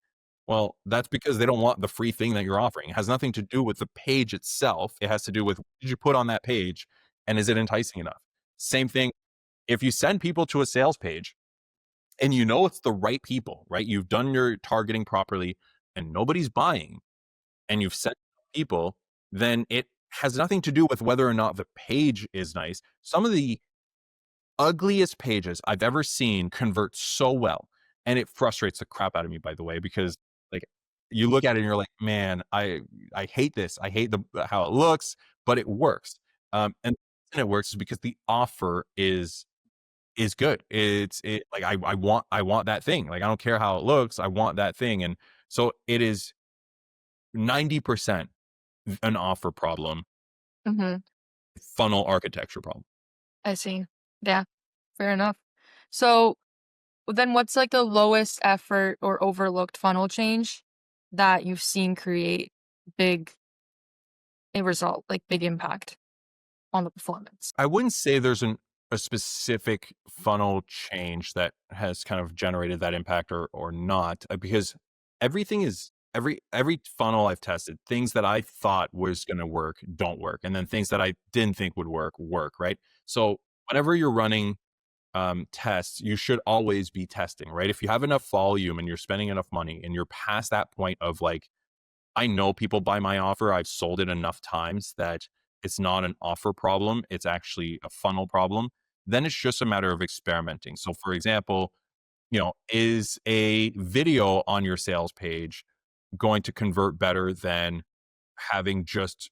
well, that's because they don't want the free thing that you're offering. It has nothing to do with the page itself. It has to do with what did you put on that page and is it enticing enough? Same thing. If you send people to a sales page and you know it's the right people, right? You've done your targeting properly and nobody's buying, and you've sent people, then it has nothing to do with whether or not the page is nice. Some of the ugliest pages I've ever seen convert so well, and it frustrates the crap out of me, by the way, because like you look at it and you're like, man, I hate this. I hate the how it looks, but it works. And the reason it works is because the offer is good. It like I want that thing. Like I don't care how it looks. I want that thing, and so it is 90% an offer problem, Mhm. funnel architecture problem. I see. Yeah, fair enough. So then what's like the lowest effort or overlooked funnel change that you've seen create big a result, like big impact on the performance? I wouldn't say there's a specific funnel change that has kind of generated that impact or not, because everything is every funnel I've tested, things that I thought was going to work don't work, and then things that I didn't think would work, right? So whenever you're running tests, you should always be testing, right? If you have enough volume and you're spending enough money and you're past that point of like I know people buy my offer. I've sold it enough times that it's not an offer problem. It's actually a funnel problem. Then it's just a matter of experimenting. So, for example, is a video on your sales page going to convert better than having just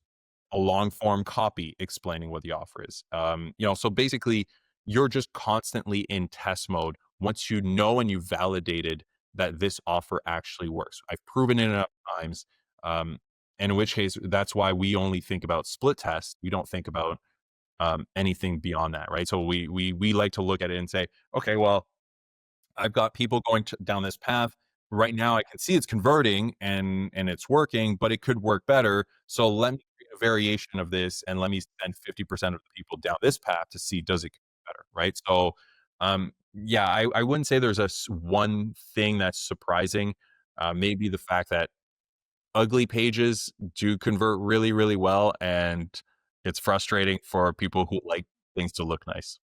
a long form copy explaining what the offer is? So basically, you're just constantly in test mode once you know and you validated that this offer actually works. I've proven it enough times. Um, and in which case, that's why we only think about split tests. We don't think about anything beyond that, right? So we like to look at it and say, okay, well, I've got people going down this path. Right now, I can see it's converting and it's working, but it could work better. So let me create a variation of this and let me send 50% of the people down this path to see does it get better, right? So, yeah, I wouldn't say there's one thing that's surprising. Maybe the fact that ugly pages do convert really, really well, and it's frustrating for people who like things to look nice.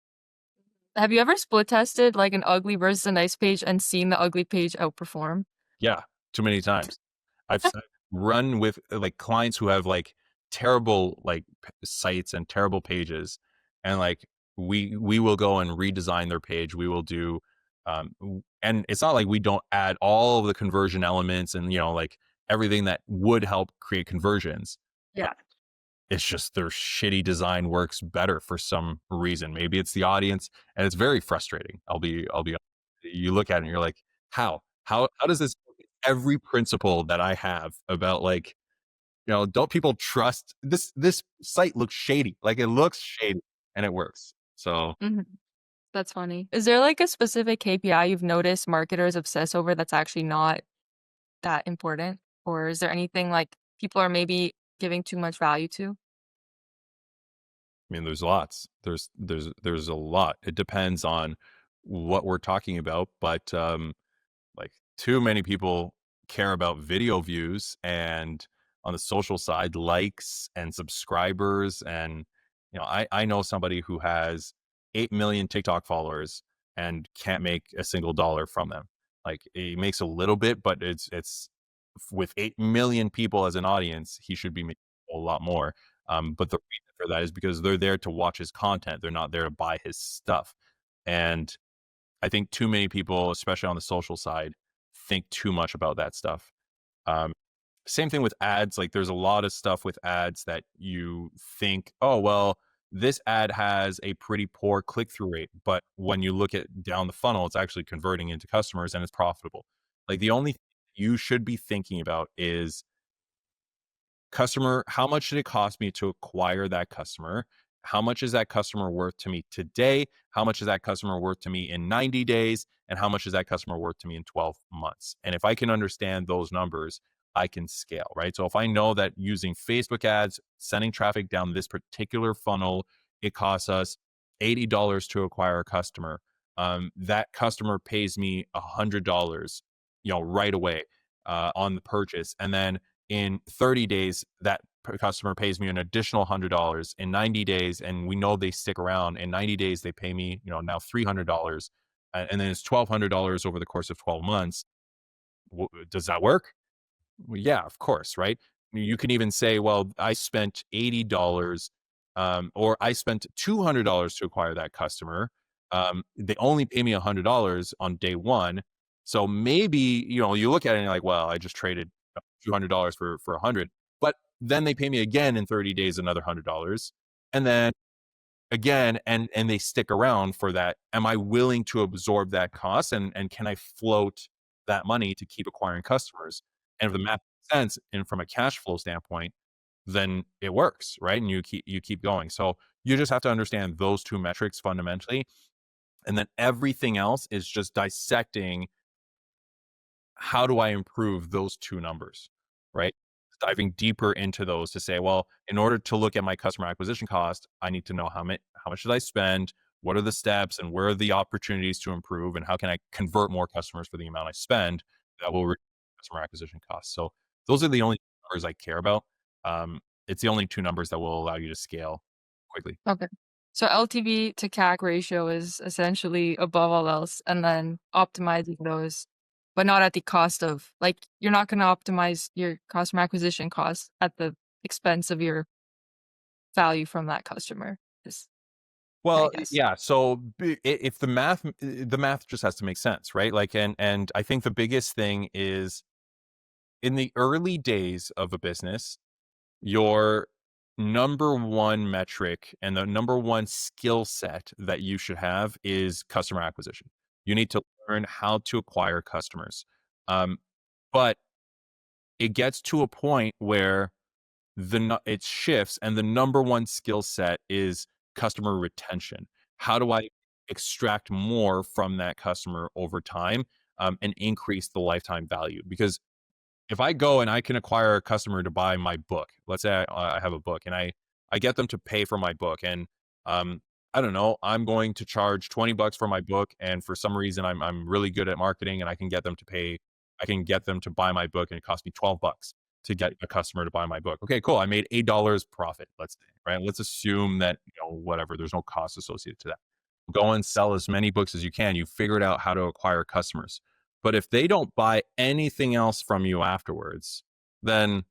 Have you ever split tested like an ugly versus a nice page and seen the ugly page outperform? Yeah, too many times. I've run with, like, clients who have, like, terrible like sites and terrible pages, and like we will go and redesign their page. We will do and it's not like we don't add all of the conversion elements and like everything that would help create conversions. Yeah. It's just their shitty design works better for some reason. Maybe it's the audience, and it's very frustrating. I'll be honest. You look at it and you're like, how does this every principle that I have about like, don't people trust this site looks shady. Like it looks shady and it works. So Mhm. That's funny. Is there like a specific KPI you've noticed marketers obsess over that's actually not that important? Or is there anything like people are maybe giving too much value to? I mean, there's lots. There's a lot. It depends on what we're talking about, but like too many people care about video views and on the social side, likes and subscribers. And, I know somebody who has 8 million TikTok followers and can't make a single dollar from them. Like he makes a little bit, but it's with 8 million people as an audience, he should be making a lot more. But the reason for that is because they're there to watch his content. They're not there to buy his stuff. And I think too many people, especially on the social side, think too much about that stuff. Um, Same thing with ads. Like there's a lot of stuff with ads that you think, oh, well, this ad has a pretty poor click through rate. But when you look at down the funnel, it's actually converting into customers and it's profitable. Like the only thing you should be thinking about is customer, how much did it cost me to acquire that customer? How much is that customer worth to me today? How much is that customer worth to me in 90 days? And how much is that customer worth to me in 12 months? And if I can understand those numbers, I can scale, right? So if I know that using Facebook ads, sending traffic down this particular funnel, it costs us $80 to acquire a customer. That customer pays me $100, right away on the purchase. And then in 30 days, that customer pays me an additional $100 in 90 days. And we know they stick around in 90 days, they pay me, now $300. And then it's $1,200 over the course of 12 months. Does that work? Well, yeah, of course, right? You can even say, well, I spent $80 or I spent $200 to acquire that customer. They only pay me $100 on day one. So maybe, you look at it and you're like, well, I just traded $200 for 100, but then they pay me again in 30 days another $100, and then again, and they stick around for that. Am I willing to absorb that cost, and can I float that money to keep acquiring customers? And if the math makes sense and from a cash flow standpoint, then it works, right? And you keep going. So you just have to understand those two metrics fundamentally, and then everything else is just dissecting how do I improve those two numbers, right? Diving deeper into those to say, well, in order to look at my customer acquisition cost, I need to know how much should I spend, what are the steps, and where are the opportunities to improve, and how can I convert more customers for the amount I spend that will reduce customer acquisition costs. So those are the only numbers I care about. It's the only two numbers that will allow you to scale quickly. Okay. So LTV to CAC ratio is essentially above all else, and then optimizing those, but not at the cost of like you're not going to optimize your customer acquisition costs at the expense of your value from that customer. Is I Well, guess. yeah. So if the math just has to make sense, right? Like, and I think the biggest thing is in the early days of a business, your number one metric and the number one skill set that you should have is customer acquisition. You need to learn how to acquire customers. Um, but it gets to a point where it shifts, and the number one skill set is customer retention. How do I extract more from that customer over time, and increase the lifetime value? Because if I go and I can acquire a customer to buy my book, let's say I have a book and I get them to pay for my book, and um, I don't know, I'm going to charge $20 for my book, and for some reason I'm really good at marketing and I can get them to buy my book, and it costs me $12 to get a customer to buy my book. Okay, cool. I made $8 profit, let's say, right? Let's assume that, whatever, there's no cost associated to that. Go and sell as many books as you can. You figured out how to acquire customers. But if they don't buy anything else from you afterwards, then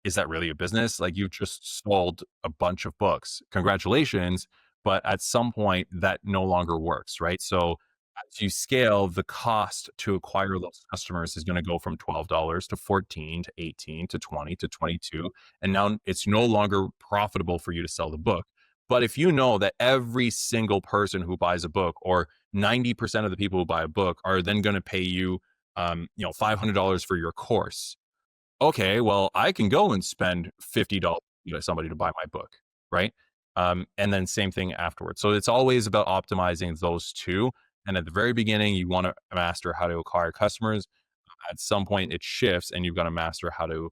is that really a business? Like you've just sold a bunch of books. Congratulations. But at some point that no longer works, right? So as you scale, the cost to acquire those customers is going to go from $12 to 14 to 18 to 20 to 22. And now it's no longer profitable for you to sell the book. But if you know that every single person who buys a book, or 90% of the people who buy a book, are then going to pay you, $500 for your course. Okay, well, I can go and spend $50 to get somebody to buy my book, right? And then same thing afterwards. So it's always about optimizing those two. And at the very beginning, you want to master how to acquire customers. At some point, it shifts, and you've got to master how to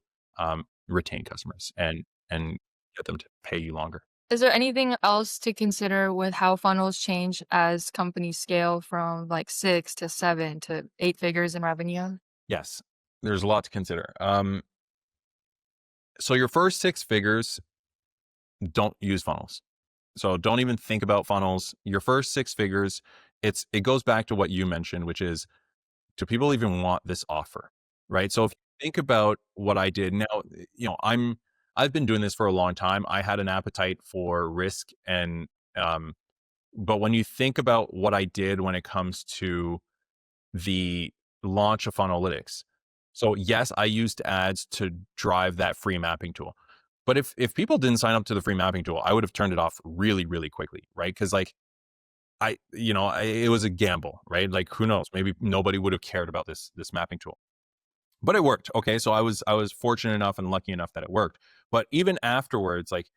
retain customers and get them to pay you longer. Is there anything else to consider with how funnels change as companies scale from like 6 to 7 to 8 figures in revenue? Yes, there's a lot to consider. So your first 6 figures, don't use funnels. So don't even think about funnels. Your first 6 figures, it goes back to what you mentioned, which is, do people even want this offer? Right. So if you think about what I did now, I've been doing this for a long time. I had an appetite for risk, and but when you think about what I did when it comes to the launch of Funnelytics. So yes, I used ads to drive that free mapping tool. But if people didn't sign up to the free mapping tool, I would have turned it off really, really quickly, right? Because like it was a gamble, right? Like who knows? Maybe nobody would have cared about this mapping tool, but it worked. Okay, so I was fortunate enough and lucky enough that it worked. But even afterwards, like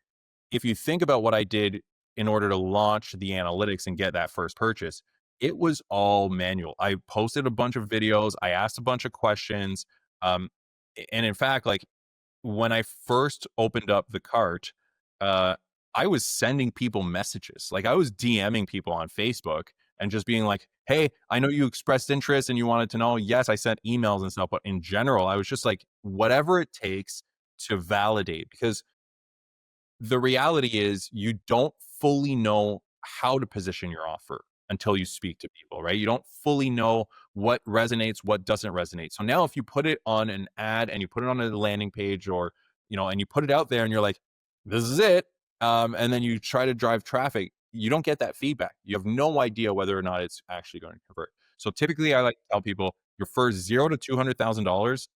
if you think about what I did in order to launch the analytics and get that first purchase, it was all manual. I posted a bunch of videos, I asked a bunch of questions. Um, and in fact, like when I first opened up the cart, uh, I was sending people messages. Like I was DMing people on Facebook and just being like, "Hey, I know you expressed interest and you wanted to know." Yes, I sent emails and stuff, but in general, I was just like, whatever it takes to validate, because the reality is you don't fully know how to position your offer until you speak to people, right? You don't fully know what resonates, what doesn't resonate. So now if you put it on an ad and you put it on a landing page, or, and you put it out there and you're like, this is it. And then you try to drive traffic, you don't get that feedback. You have no idea whether or not it's actually going to convert. So typically I like to tell people your first zero to $200,000,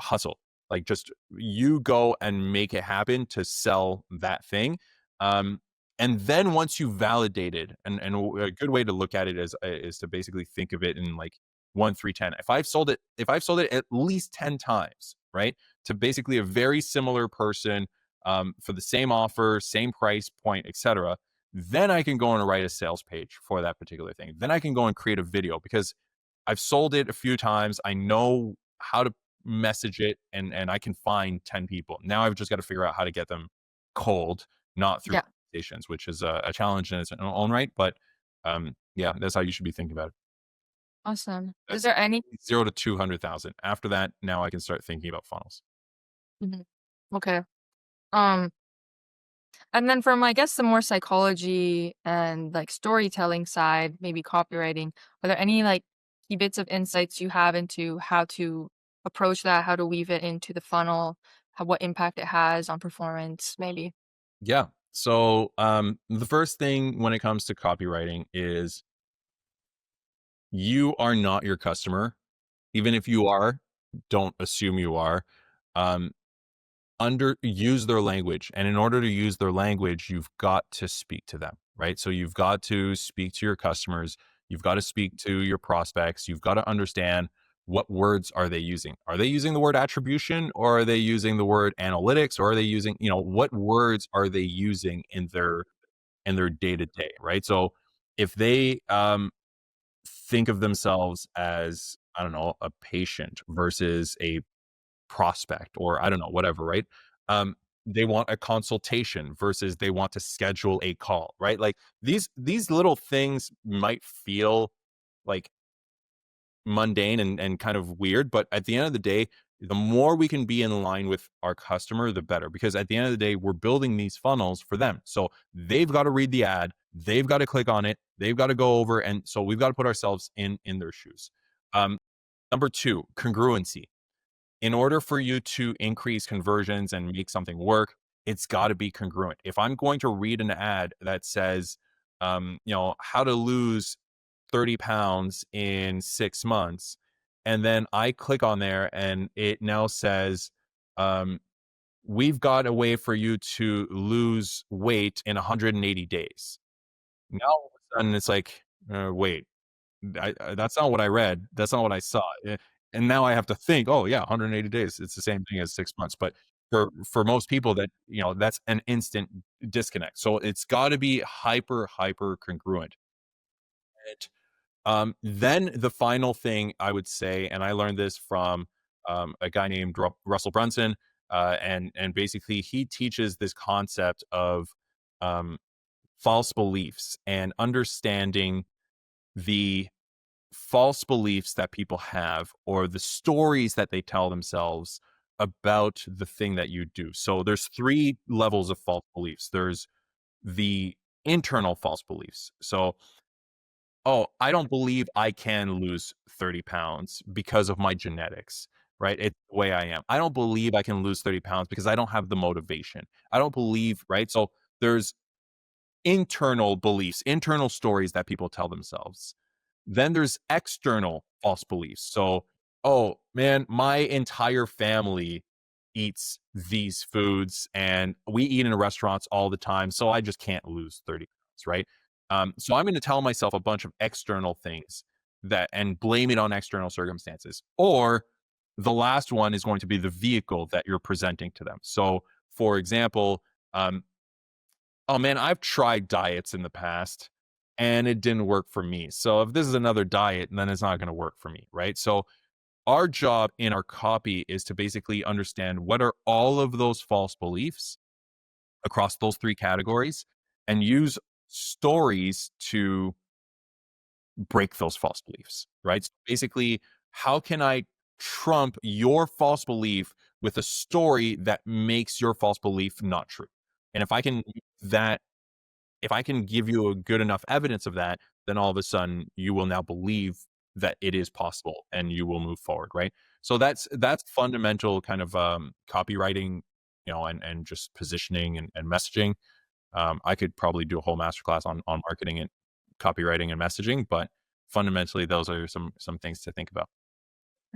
hustle. Like just you go and make it happen to sell that thing. Um, and then once you validated, and a good way to look at it is to basically think of it in like 1, 3, 10. If I've sold it at least 10 times, right, to basically a very similar person, for the same offer, same price point, etc., then I can go and write a sales page for that particular thing. Then I can go and create a video because I've sold it a few times. I know how to message it, and I can find 10 people. Now I've just got to figure out how to get them cold, not through Yeah, conversations, which is a challenge in its own right. But yeah, that's how you should be thinking about it. awesome. Is That's there any 0 to 200,000. After that, now I can start thinking about funnels. Mhm. Okay. Um, and then from, I guess, the more psychology and like storytelling side, maybe copywriting, are there any like key bits of insights you have into how to approach that, how to weave it into the funnel, what impact it has on performance, maybe? Yeah. So the first thing when it comes to copywriting is you are not your customer. Even if you are, don't assume you are. Um, use their language, and in order to use their language, you've got to speak to them, right? So you've got to speak to your customers, you've got to speak to your prospects, you've got to understand what words are they using. Are they using the word attribution, or are they using the word analytics, or are they using, what words are they using in their day to day, right? So if they think of themselves as, I don't know, a patient versus a prospect, or I don't know, whatever, right? Um, they want a consultation versus they want to schedule a call, right? Like these little things might feel like mundane and kind of weird, but at the end of the day, the more we can be in line with our customer, the better. Because at the end of the day, we're building these funnels for them. So they've got to read the ad, they've got to click on it, they've got to go over, and so we've got to put ourselves in their shoes. Number two, congruency. in order for you to increase conversions and make something work, it's got to be congruent. If I'm going to read an ad that says, how to lose 30 pounds in 6 months, and then I click on there and it now says, um, we've got a way for you to lose weight in 180 days. Now all of a sudden it's like, wait, that's not what I read. That's not what I saw. And now I have to think, oh yeah, 180 days. It's the same thing as 6 months. But for most people, that's an instant disconnect. So it's got to be hyper congruent. Then the final thing I would say, and I learned this from a guy named Russell Brunson, and basically he teaches this concept of um, false beliefs and understanding the false beliefs that people have or the stories that they tell themselves about the thing that you do. So there's three levels of false beliefs. There's the internal false beliefs. So, oh, I don't believe I can lose 30 pounds because of my genetics, right? It's the way I am. I don't believe I can lose 30 pounds because I don't have the motivation. I don't believe, right? So there's internal beliefs, internal stories that people tell themselves. Then there's external false beliefs. So, oh man, my entire family eats these foods and we eat in restaurants all the time. So I just can't lose 30 pounds, right? So I'm going to tell myself a bunch of external things and blame it on external circumstances. Or the last one is going to be the vehicle that you're presenting to them. So, for example, um, oh man, I've tried diets in the past and it didn't work for me. So if this is another diet, then it's not going to work for me, right? So our job in our copy is to basically understand what are all of those false beliefs across those three categories and use stories to break those false beliefs, right? So basically, how can I trump your false belief with a story that makes your false belief not true? And that if I can give you a good enough evidence of that, then all of a sudden you will now believe that it is possible and you will move forward, right? So that's fundamental kind of copywriting, and just positioning and messaging. I could probably do a whole masterclass on marketing and copywriting and messaging, but fundamentally those are some things to think about.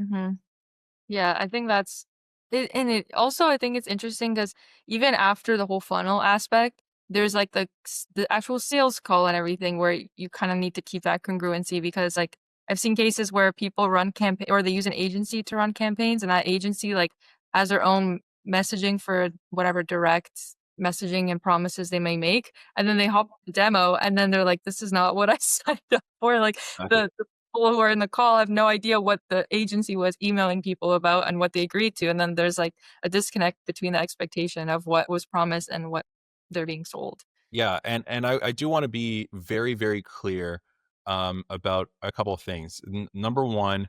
Mhm. Yeah, I think that's it, and it also I think it's interesting because even after the whole funnel aspect, there's like the actual sales call and everything where you kind of need to keep that congruency because like I've seen cases where people run campaign or they use an agency to run campaigns and that agency like has their own messaging for whatever direct messaging and promises they may make and then they hop on the demo and then they're like this is not what I signed up for like Exactly. the people who are in the call have no idea what the agency was emailing people about and what they agreed to. And then there's like a disconnect between the expectation of what was promised and what they're being sold. Yeah, and I do want to be very clear about a couple of things. Number one,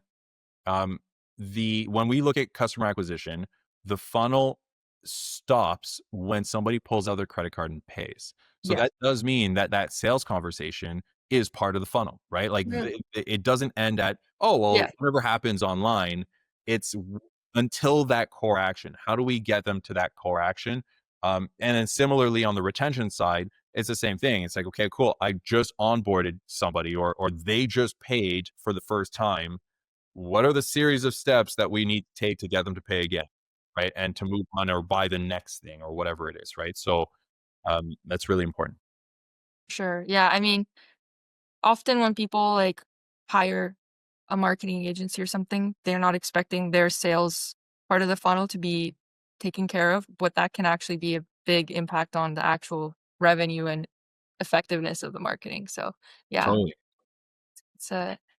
um, the when we look at customer acquisition, the funnel stops when somebody pulls out their credit card and pays. So Yes. that does mean that that sales conversation is part of the funnel, right? Like Mhm. it doesn't end at, oh well, Yeah, whatever happens online. It's until that core action. How do we get them to that core action? And then similarly on the retention side, it's the same thing. It's like, okay, cool. I just onboarded somebody, or they just paid for the first time. What are the series of steps that we need to take to get them to pay again, right? And to move on or buy the next thing or whatever it is, right? So that's really important. sure. Yeah. I mean, often when people like hire a marketing agency or something, they're not expecting their sales part of the funnel to be taken care of, but that can actually be a big impact on the actual revenue and effectiveness of the marketing. So, yeah, Totally.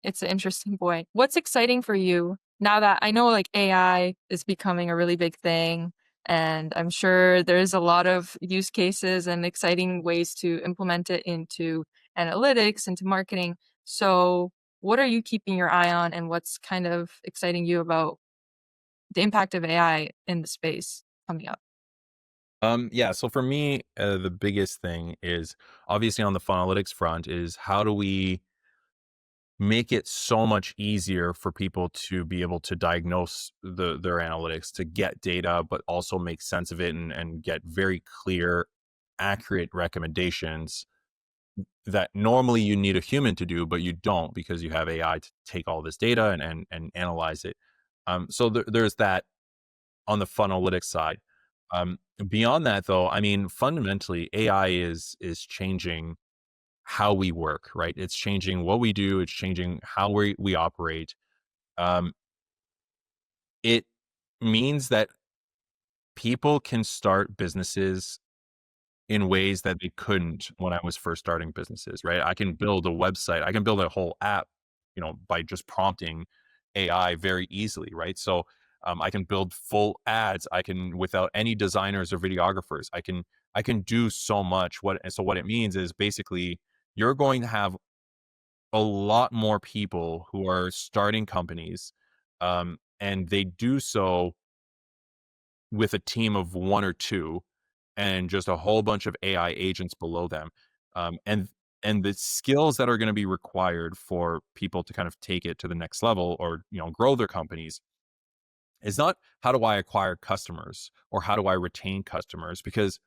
it's an interesting point. What's exciting for you now that I know like AI is becoming a really big thing and I'm sure there's a lot of use cases and exciting ways to implement it into analytics, into marketing. So, what are you keeping your eye on and what's kind of exciting you about the impact of AI in the space coming up? Yeah. So for me, the biggest thing is obviously on the Funnelytics front is how do we make it so much easier for people to be able to diagnose their analytics, to get data, but also make sense of it and get very clear, accurate recommendations that normally you need a human to do, but you don't because you have AI to take all this data and analyze it. So there's that on the Funnelytics side. Beyond that, though, I mean, fundamentally, AI is changing how we work, right? It's changing what we do. It's changing how we operate. Um, it means that people can start businesses in ways that they couldn't when I was first starting businesses, right? I can build a website, I can build a whole app, by just prompting AI very easily, right? So I can build full ads. I can without any designers or videographers. I can do so much. What it means is basically you're going to have a lot more people who are starting companies, and they do so with a team of one or two and just a whole bunch of AI agents below them. And the skills that are going to be required for people to kind of take it to the next level or grow their companies is not how do I acquire customers or how do I retain customers, because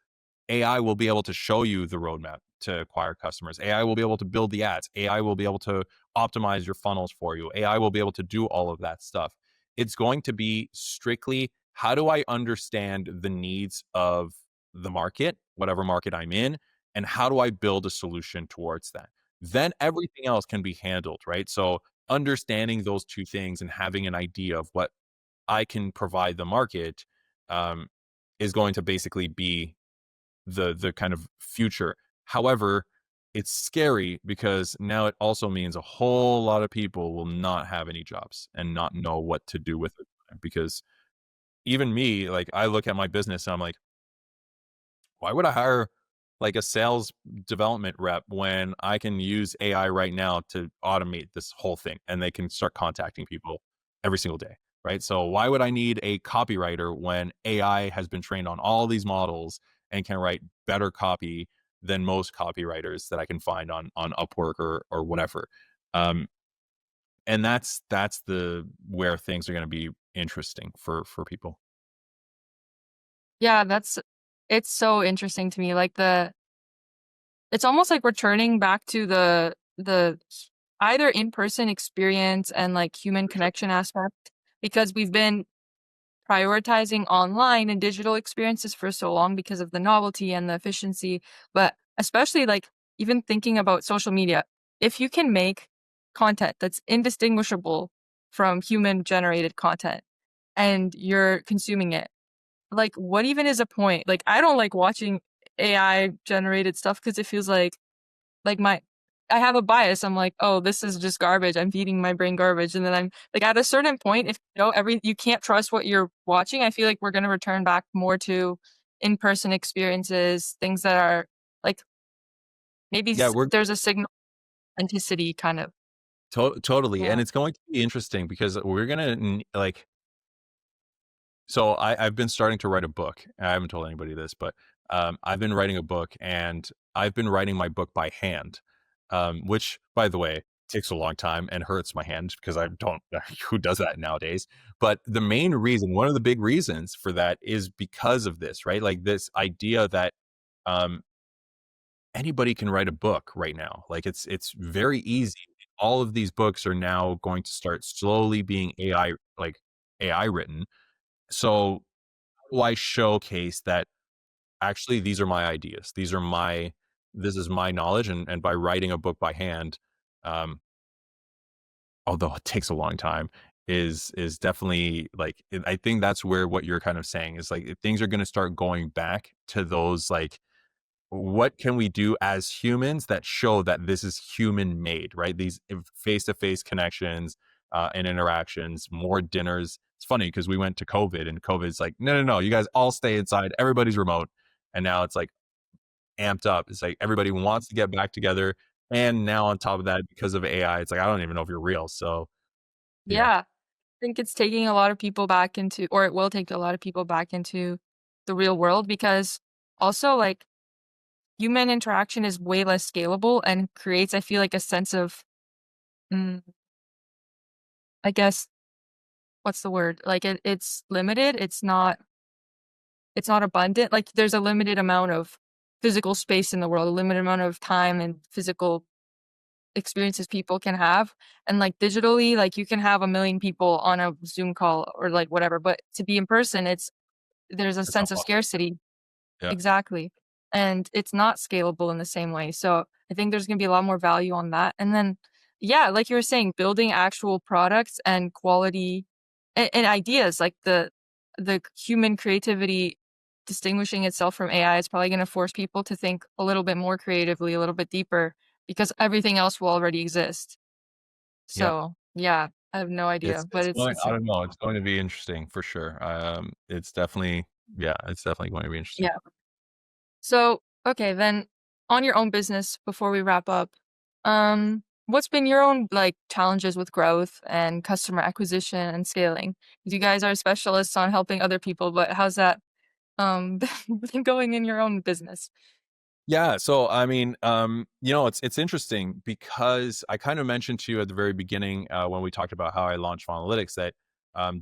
AI will be able to show you the roadmap to acquire customers. AI will be able to build the ads. AI will be able to optimize your funnels for you. AI will be able to do all of that stuff. It's going to be strictly how do I understand the needs of the market, whatever market I'm in, and how do I build a solution towards that? Then everything else can be handled, right? So understanding those two things and having an idea of what I can provide the market um, is going to basically be the kind of future. However, it's scary because now it also means a whole lot of people will not have any jobs and not know what to do with it. Because even me, like I look at my business and I'm like, why would I hire like a sales development rep when I can use AI right now to automate this whole thing and they can start contacting people every single day, right? So why would I need a copywriter when AI has been trained on all these models and can write better copy than most copywriters that I can find on Upwork or whatever. Um, and that's the where things are going to be interesting for people. Yeah, it's so interesting to me. Like it's almost like we're turning back to the either in-person experience and like human For sure. connection aspect because we've been prioritizing online and digital experiences for so long because of the novelty and the efficiency. But especially like even thinking about social media, if you can make content that's indistinguishable from human generated content and you're consuming it, like what even is a point? Like I don't like watching AI generated stuff because it feels like my I have a bias. I'm like, "Oh, this is just garbage. I'm feeding my brain garbage." And then I'm like, at a certain point, if you can't trust what you're watching, I feel like we're gonna return back more to in-person experiences, things that are like maybe Yeah, we're there's a signal authenticity kind of. totally, Yeah. and it's going to be interesting because we're gonna like. So I've been starting to write a book. I haven't told anybody this, but I've been writing a book, and I've been writing my book by hand, which, by the way, takes a long time and hurts my hand because I don't. Who does that nowadays? But the main reason, one of the big reasons for that, is because of this, right? Like this idea that um, anybody can write a book right now. Like it's very easy. All of these books are now going to start slowly being AI written. So why showcase that actually these are my ideas. This is my knowledge, and by writing a book by hand, um, although it takes a long time, is definitely like I think that's where what you're kind of saying is like things are gonna start going back to those like what can we do as humans that show that this is human made, right? These face to face connections and interactions, more dinners. It's funny because we went to COVID and COVID's like, no, no, no, you guys all stay inside. Everybody's remote. And now it's like amped up. It's like everybody wants to get back together. And now on top of that, because of AI, it's like, I don't even know if you're real. So yeah. Yeah. I think it's taking a lot of people back into or it will take a lot of people back into the real world because also like human interaction is way less scalable and creates, I feel like, a sense of Mm, I guess what's the word? Like it's limited. It's not abundant. Like there's a limited amount of physical space in the world, a limited amount of time and physical experiences people can have. And like digitally, like you can have a million people on a Zoom call or like whatever, but to be in person, there's a It's not sense of possible. scarcity. Yeah. Exactly. And it's not scalable in the same way. So I think there's going to be a lot more value on that. And then, yeah, like you were saying, building actual products and quality and ideas, like the human creativity distinguishing itself from AI is probably going to force people to think a little bit more creatively, a little bit deeper, because everything else will already exist. Yeah. So yeah, I have no idea, but It's going, it's I don't know, it's going to be interesting for sure. It's definitely, yeah, it's definitely going to be interesting. yeah. So, okay, then on your own business, before we wrap up, what's been your own like challenges with growth and customer acquisition and scaling? 'Cause you guys are specialists on helping other people, but how's that been going in your own business? Yeah, so I mean, it's interesting because I kind of mentioned to you at the very beginning when we talked about how I launched Funnelytics that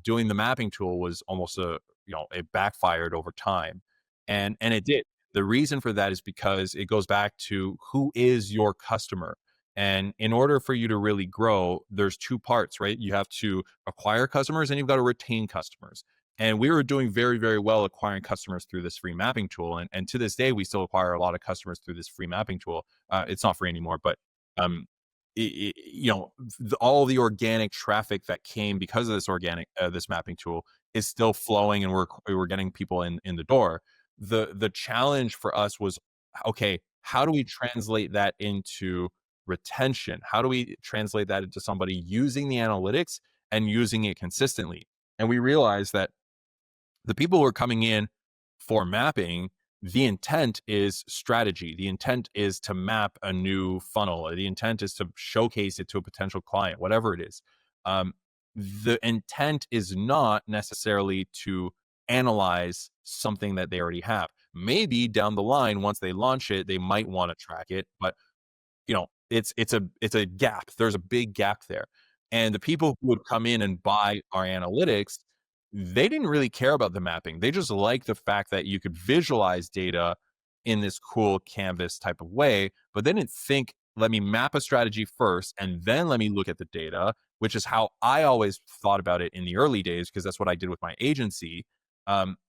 doing the mapping tool was almost it backfired over time, and it did. The reason for that is because it goes back to who is your customer, and in order for you to really grow, there's two parts, right? You have to acquire customers and you've got to retain customers. And we were doing very, very well acquiring customers through this free mapping tool. And to this day, we still acquire a lot of customers through this free mapping tool. It's not free anymore, but um, all the organic traffic that came because of this mapping tool is still flowing, and we're getting people in the door. The challenge for us was, okay, how do we translate that into retention? How do we translate that into somebody using the analytics and using it consistently? And we realized that the people who are coming in for mapping, the intent is strategy. The intent is to map a new funnel. The intent is to showcase it to a potential client, whatever it is. The intent is not necessarily to analyze something that they already have. Maybe down the line, once they launch it, they might want to track it, but it's a gap. There's a big gap there. And the people who would come in and buy our analytics, they didn't really care about the mapping. They just like the fact that you could visualize data in this cool canvas type of way, but they didn't think, let me map a strategy first and then let me look at the data, which is how I always thought about it in the early days, because that's what I did with my agency.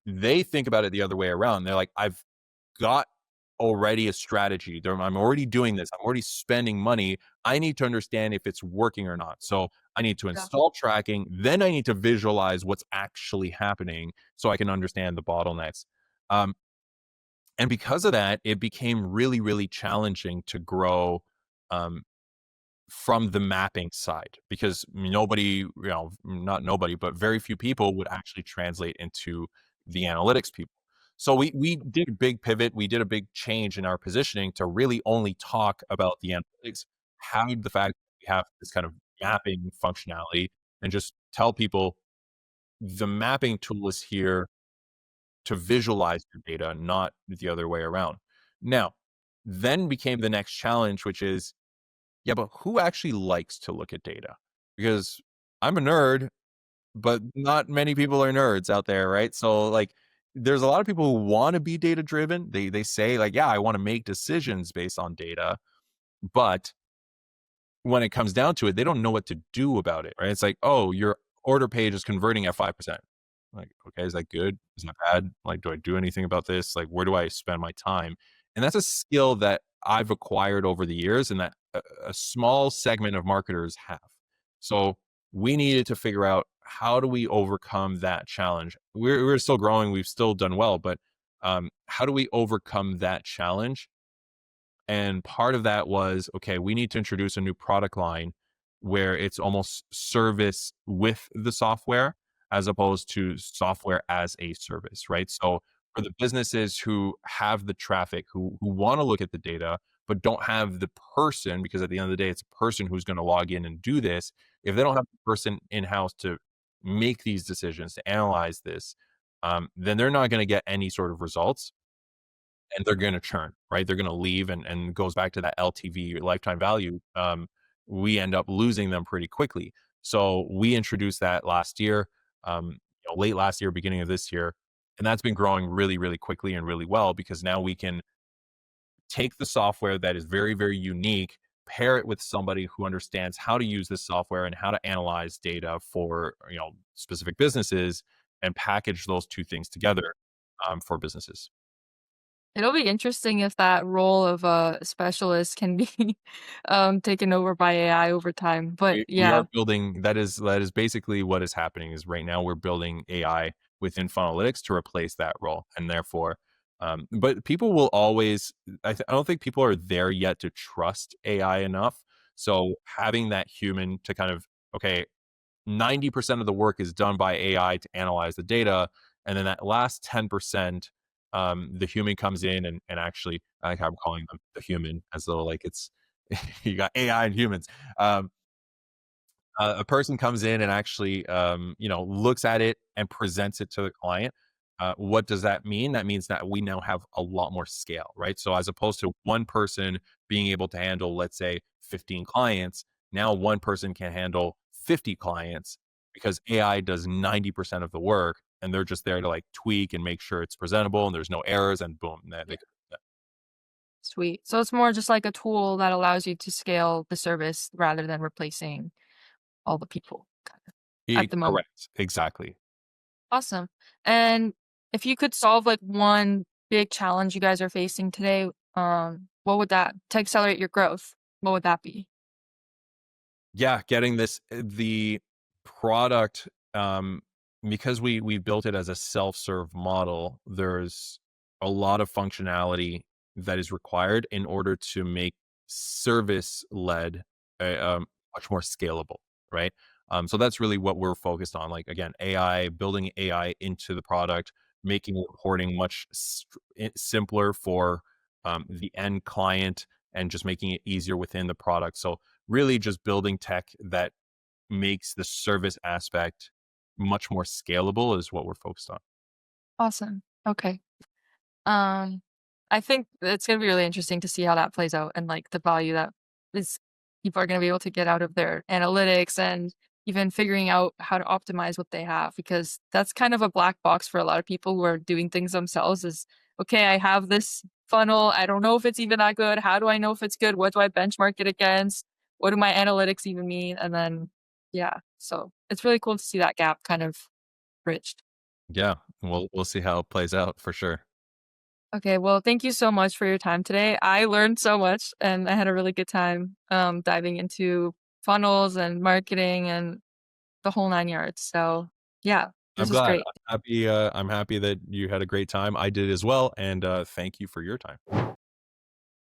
They think about it the other way around. They're like, I've got already a strategy. I'm already doing this. I'm already spending money. I need to understand if it's working or not. So I need to Yeah. install tracking. Then I need to visualize what's actually happening so I can understand the bottlenecks. Um, and because of that, it became really, really challenging to grow um, from the mapping side, because not nobody, but very few people would actually translate into the analytics people. So we did a big pivot. We did a big change in our positioning to really only talk about the analytics, hide the fact that we have this kind of mapping functionality, and just tell people the mapping tool is here to visualize your data, not the other way around. Now, then became the next challenge, which is, yeah, but who actually likes to look at data? Because I'm a nerd, but not many people are nerds out there, right? So like there's a lot of people who want to be data driven. They say like, yeah, I want to make decisions based on data, but when it comes down to it, they don't know what to do about it, right? It's like, oh, your order page is converting at 5%. Like, okay, is that good? Is that bad? Like, do I do anything about this? Like, where do I spend my time? And that's a skill that I've acquired over the years, and that a small segment of marketers have. So we needed to figure out, how do we overcome that challenge? We're still growing. We've still done well, but how do we overcome that challenge? And part of that was, okay, we need to introduce a new product line where it's almost service with the software as opposed to software as a service, right? So for the businesses who have the traffic, who want to look at the data, but don't have the person, because at the end of the day, it's a person who's going to log in and do this. If they don't have the person in house to make these decisions, to analyze this, then they're not going to get any sort of results, and they're going to churn, right? They're going to leave, and goes back to that LTV, lifetime value. we end up losing them pretty quickly. So we introduced that last year, late last year, beginning of this year, and that's been growing really, really quickly and really well because now we can take the software that is very, very unique, pair it with somebody who understands how to use this software and how to analyze data for specific businesses, and package those two things together for businesses. It'll be interesting if that role of a specialist can be taken over by AI over time. But We are yeah, building that is basically what is happening is right now we're building AI within Funnelytics to replace that role, and therefore, but people will always. I don't think people are there yet to trust AI enough. So having that human to kind of, okay, 90% of the work is done by AI to analyze the data. And then that last 10%, the human comes in and actually, like I'm calling them the human as though like it's, you got AI and humans. A person comes in and actually, looks at it and presents it to the client. What does that mean? That means that we now have a lot more scale, right? So as opposed to one person being able to handle, let's say, 15 clients, now one person can handle 50 clients because AI does 90% of the work, and they're just there to like tweak and make sure it's presentable and there's no errors, and boom, yeah, sweet. So it's more just like a tool that allows you to scale the service rather than replacing all the people kind of at the moment. correct, exactly. Awesome. And if you could solve like one big challenge you guys are facing today, what would that to accelerate your growth? What would that be? Yeah, getting the product, because we built it as a self-serve model, there's a lot of functionality that is required in order to make service-led, much more scalable, right? So that's really what we're focused on, like, again, AI, building AI into the product, making reporting much simpler for, the end client, and just making it easier within the product. So really just building tech that makes the service aspect much more scalable is what we're focused on. Awesome. Okay. Um, I think it's gonna be really interesting to see how that plays out and like the value that is people are gonna be able to get out of their analytics and even figuring out how to optimize what they have because that's kind of a black box for a lot of people who are doing things themselves is okay, I have this funnel. I don't know if it's even that good. How do I know if it's good? What do I benchmark it against? What do my analytics even mean? And then yeah, so it's really cool to see that gap kind of bridged. Yeah, we'll see how it plays out for sure. Okay, well, thank you so much for your time today. I learned so much and I had a really good time diving into funnels and marketing and the whole nine yards. So, yeah, I'm this was glad. great. I'm happy that you had a great time. I did as well, and thank you for your time.